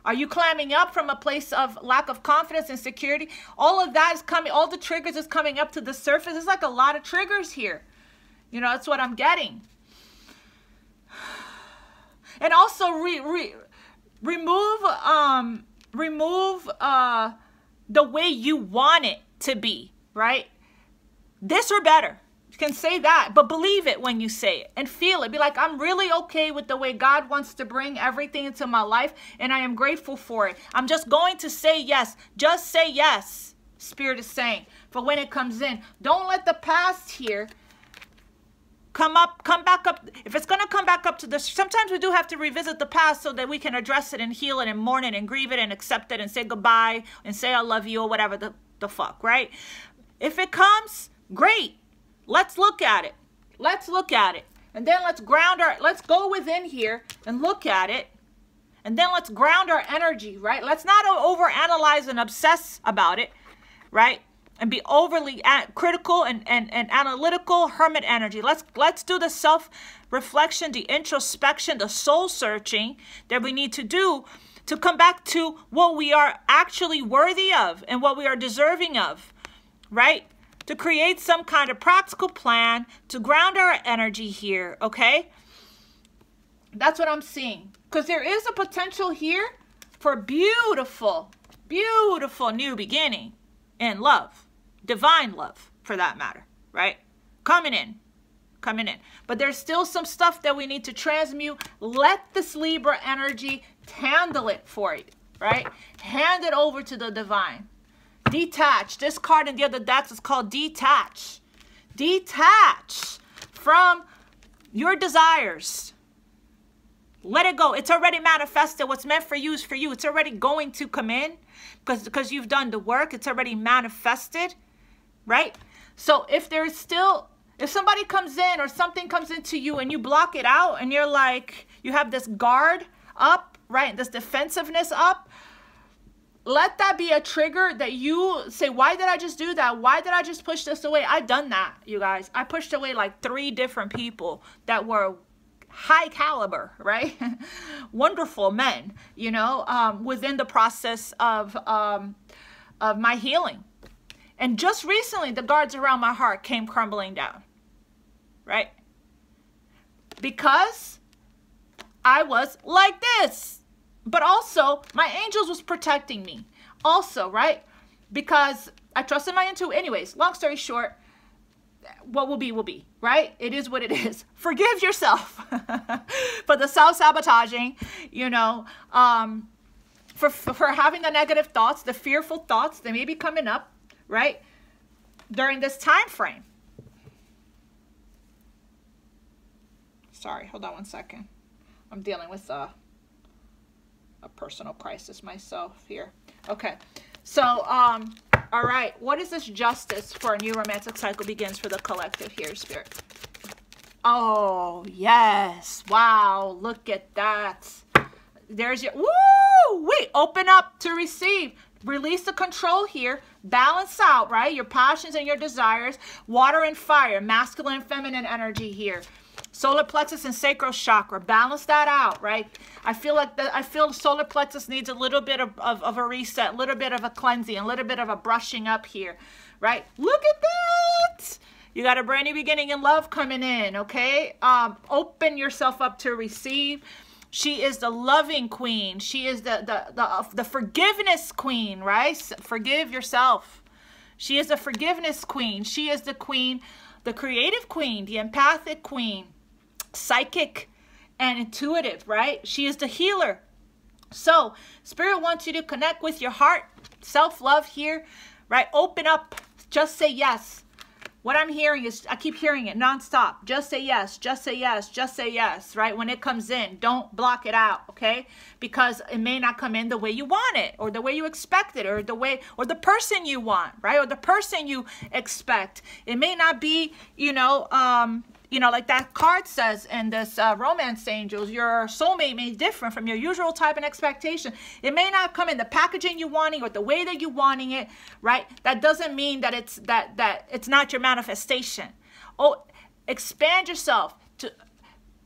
Speaker 1: Are you climbing up from a place of lack of confidence and security? All of that is coming, all the triggers is coming up to the surface. It's like a lot of triggers here. You know, that's what I'm getting. And also remove the way you want it to be, right? This or better. You can say that, but believe it when you say it and feel it. Be like, I'm really okay with the way God wants to bring everything into my life, and I am grateful for it. I'm just going to say yes. Just say yes, Spirit is saying, for when it comes in. Don't let the past here come back up. If it's going to come back up to this, sometimes we do have to revisit the past so that we can address it and heal it and mourn it and grieve it and accept it and say goodbye and say I love you or whatever the fuck, right? If it comes, great. Let's look at it. Let's look at it. And then let's go within here and look at it. And then let's ground our energy, right? Let's not overanalyze and obsess about it, right? And be overly critical and analytical, hermit energy. Let's do the self-reflection, the introspection, the soul-searching that we need to do to come back to what we are actually worthy of and what we are deserving of, right? To create some kind of practical plan to ground our energy here, okay? That's what I'm seeing. Because there is a potential here for beautiful, beautiful new beginning in love. Divine love, for that matter, right? Coming in. But there's still some stuff that we need to transmute. Let this Libra energy handle it for you, right? Hand it over to the divine. Detach. This card in the other decks is called detach. Detach from your desires. Let it go. It's already manifested. What's meant for you is for you. It's already going to come in because you've done the work. It's already manifested, right? So if somebody comes in or something comes into you and you block it out and you're like, you have this guard up, right? This defensiveness up. Let that be a trigger that you say, why did I just do that? Why did I just push this away? I've done that, you guys. I pushed away like 3 different people that were high caliber, right? Wonderful men, you know, within the process of my healing. And just recently, the guards around my heart came crumbling down, right? because I was like this. But also, my angels was protecting me. Also, right? Because I trusted my intuition. Anyways, long story short, what will be, right? It is what it is. Forgive yourself for the self-sabotaging, you know, for having the negative thoughts, the fearful thoughts that may be coming up, right, during this time frame. Sorry, hold on one second. I'm dealing with a personal crisis myself here. Okay, so, all right, what is this justice for a new romantic cycle begins for the collective here, Spirit? Oh, yes. Wow, look at that. There's your, woo, wait, open up to receive. Release the control here. Balance out, right? Your passions and your desires. Water and fire, masculine and feminine energy here. Solar plexus and sacral chakra. Balance that out, right? I feel like the solar plexus needs a little bit of a reset, a little bit of a cleansing, a little bit of a brushing up here, right? Look at that. You got a brand new beginning in love coming in, okay? Open yourself up to receive. She is the loving queen. She is the forgiveness queen, right? Forgive yourself. She is the forgiveness queen. She is the queen, the creative queen, the empathic queen, psychic and intuitive, right? She is the healer. So Spirit wants you to connect with your heart, self-love here, right? Open up. Just say yes. What I'm hearing is, I keep hearing it nonstop. Just say yes, just say yes, just say yes, right? When it comes in, don't block it out, okay? Because it may not come in the way you want it, or the way you expect it, or the way, or the person you want, right? Or the person you expect. It may not be, you know, like that card says in this romance angels, your soulmate may be different from your usual type and expectation. It may not come in the packaging you wanting or the way that you wanting it, right? That doesn't mean that it's that it's not your manifestation. Oh, expand yourself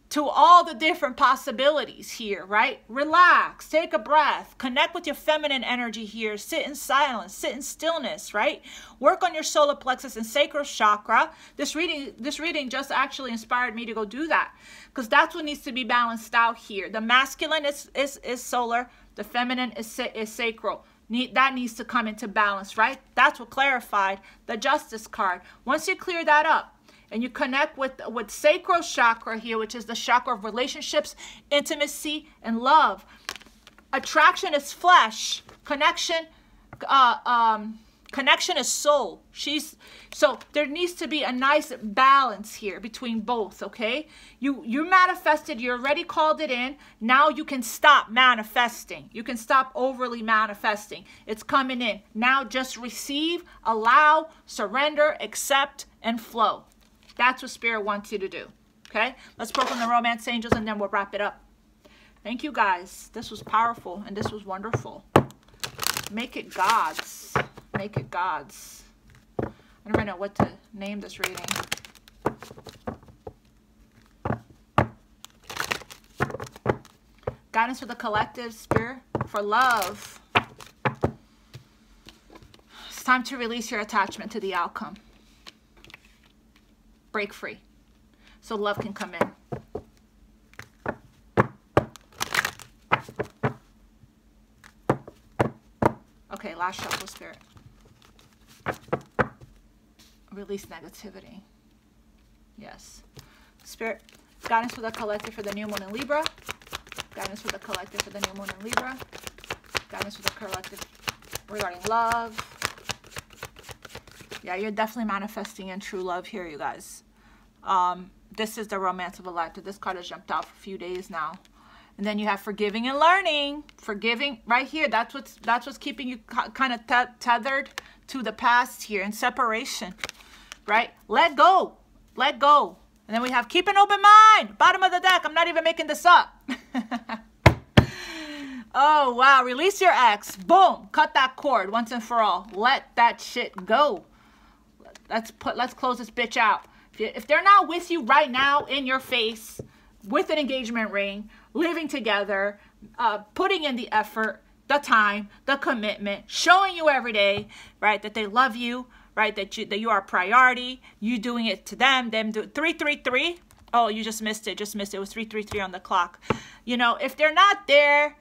Speaker 1: to all the different possibilities here, right? Relax, take a breath, connect with your feminine energy here, sit in silence, sit in stillness, right? Work on your solar plexus and sacral chakra. This reading just actually inspired me to go do that, because that's what needs to be balanced out here. The masculine is solar, the feminine is sacral. That needs to come into balance, right? That's what clarified the Justice card. Once you clear that up, and you connect with sacral chakra here, which is the chakra of relationships, intimacy, and love. Attraction is flesh. Connection is soul. So there needs to be a nice balance here between both, okay? You manifested, you already called it in. Now you can stop manifesting. You can stop overly manifesting. It's coming in. Now just receive, allow, surrender, accept, and flow. That's what Spirit wants you to do, okay? Let's program the romance angels, and then we'll wrap it up. Thank you, guys. This was powerful, and this was wonderful. Make it God's. Make it God's. I don't even know what to name this reading. Guidance for the collective, Spirit, for love. It's time to release your attachment to the outcome. Break free so love can come in. Okay, last shuffle, Spirit. Release negativity. Yes. Spirit, guidance for the collective for the new moon in Libra. Guidance for the collective for the new moon in Libra. Guidance for the collective regarding love. Yeah, you're definitely manifesting in true love here, you guys. This is the romance of a lifetime. This card has jumped out for a few days now. And then you have forgiving and learning. Forgiving right here. That's what's keeping you kind of tethered to the past here, in separation, right? Let go. Let go. And then we have keep an open mind. Bottom of the deck. I'm not even making this up. Oh, wow. Release your ex. Boom. Cut that cord once and for all. Let that shit go. Let's close this bitch out. If they're not with you right now in your face with an engagement ring, living together, putting in the effort, the time, the commitment, showing you every day, right, that they love you, right, that you are a priority, you doing it to them do 333, Oh, you just missed it. Just missed it. It was 3:33 on the clock. You know, if they're not there,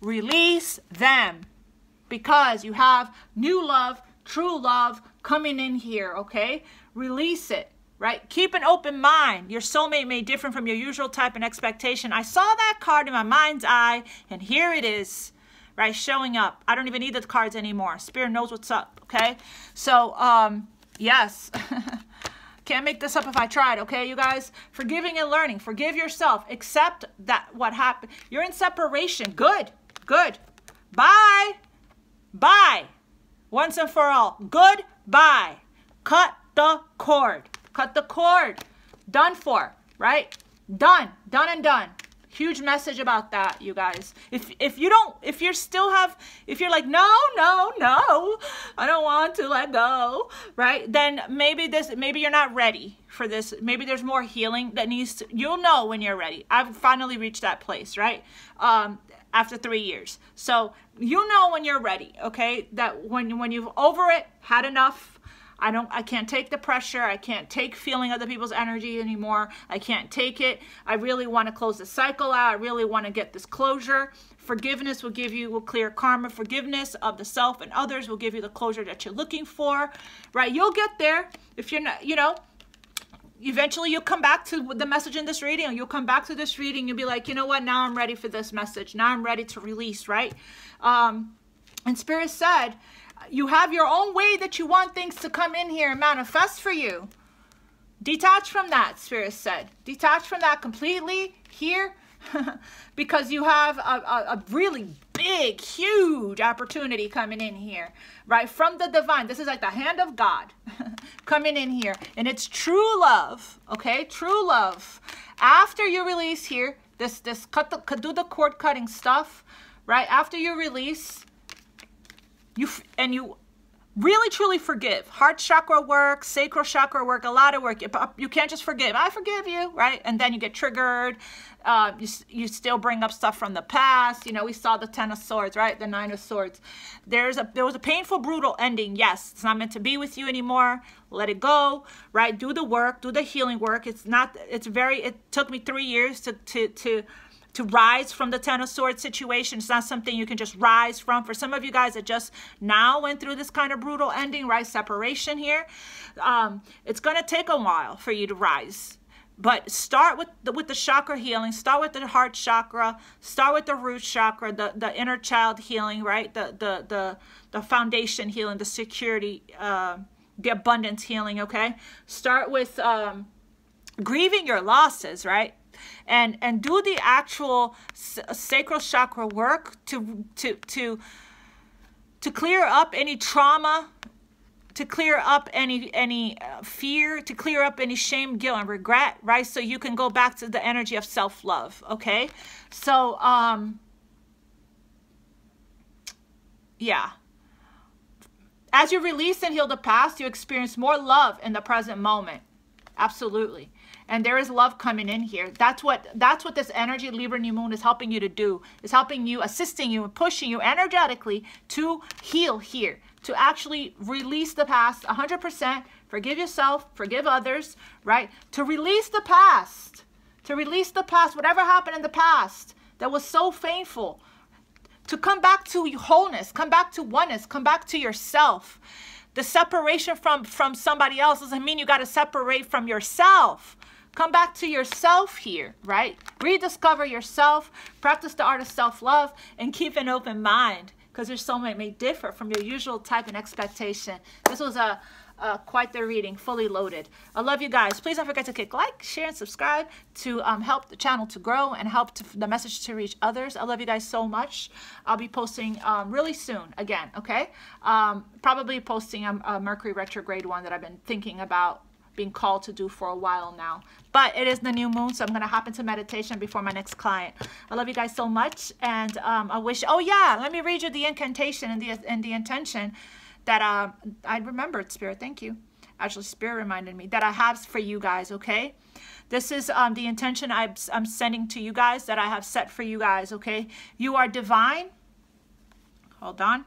Speaker 1: release them, because you have new love, true love coming in here, okay? Release it, right? Keep an open mind. Your soulmate may differ from your usual type and expectation. I saw that card in my mind's eye, and here it is, right? Showing up. I don't even need the cards anymore. Spirit knows what's up, okay? So, yes. Can't make this up if I tried, okay, you guys? Forgiving and learning. Forgive yourself. Accept that what happened. You're in separation. Good. Good. Bye. Bye. Once and for all. Goodbye. Cut the cord. Cut the cord. Done for, right? Done. Done and done. Huge message about that, you guys. If you're like, no, I don't want to let go, right? Then maybe you're not ready for this. Maybe there's more healing that needs to, you'll know when you're ready. I've finally reached that place, right? After 3 years. So you know when you're ready, okay? That when you've over it, had enough. I can't take the pressure. I can't take feeling other people's energy anymore. I can't take it. I really want to close the cycle out. I really want to get this closure. Forgiveness will clear karma. Forgiveness of the self and others will give you the closure that you're looking for, right? You'll get there. If you're not, you know, eventually you'll come back to the message in this reading. You'll come back to this reading. You'll be like, you know what? Now I'm ready for this message. Now I'm ready to release, right? And Spirit said, you have your own way that you want things to come in here and manifest for you. Detach from that, Spirit said. Detach from that completely here because you have a really big, huge opportunity coming in here, right? From the divine. This is like the hand of God coming in here. And it's true love, okay? True love. After you release here, do the cord cutting stuff, right? After you release, you really truly forgive. Heart chakra work, sacral chakra work, a lot of work. You can't just forgive. I forgive you, right? And then you get triggered. You still bring up stuff from the past. You know, we saw the 10 of swords, right? The 9 of swords. There was a painful, brutal ending. Yes, it's not meant to be with you anymore. Let it go, right? Do the work, do the healing work. It took me 3 years to rise from the 10 of swords situation. It's not something you can just rise from. For some of you guys that just now went through this kind of brutal ending, right? Separation here. It's going to take a while for you to rise. But start with the chakra healing. Start with the heart chakra. Start with the root chakra, the inner child healing, right? The foundation healing, the security, the abundance healing, okay? Start with grieving your losses, right? And do the actual sacral chakra work to clear up any trauma, to clear up any fear, to clear up any shame, guilt, and regret, right? So you can go back to the energy of self-love, okay? So, yeah. As you release and heal the past, you experience more love in the present moment. Absolutely. And there is love coming in here. That's what this energy, Libra New Moon, is helping you to do. It's helping you, assisting you, and pushing you energetically to heal here, to actually release the past 100%, forgive yourself, forgive others, right? To release the past, whatever happened in the past that was so painful, to come back to wholeness, come back to oneness, come back to yourself. The separation from somebody else doesn't mean you got to separate from yourself. Come back to yourself here, right? Rediscover yourself, practice the art of self-love, and keep an open mind, because your soulmate may differ from your usual type and expectation. This was quite the reading, fully loaded. I love you guys. Please don't forget to click like, share, and subscribe to help the channel to grow and help the message to reach others. I love you guys so much. I'll be posting really soon again, okay? Probably posting a Mercury retrograde one that I've been thinking about being called to do for a while now. But it is the new moon, so I'm going to hop into meditation before my next client. I love you guys so much, and I wish, oh yeah, let me read you the incantation and the intention that I remembered, Spirit, thank you. Actually, Spirit reminded me that I have for you guys, okay? This is the intention I'm sending to you guys, that I have set for you guys, okay? You are divine. Hold on.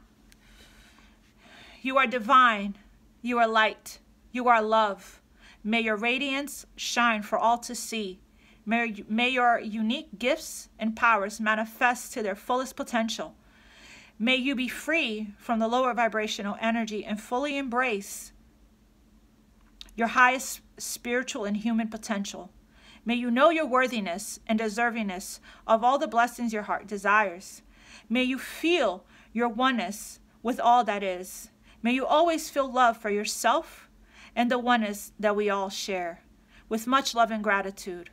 Speaker 1: You are divine. You are light. You are love. May your radiance shine for all to see. May your unique gifts and powers manifest to their fullest potential. May you be free from the lower vibrational energy and fully embrace your highest spiritual and human potential. May you know your worthiness and deservingness of all the blessings your heart desires. May you feel your oneness with all that is. May you always feel love for yourself and the oneness that we all share. With much love and gratitude.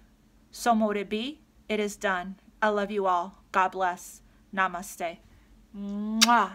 Speaker 1: So mote it be. It is done. I love you all. God bless. Namaste. Mwah.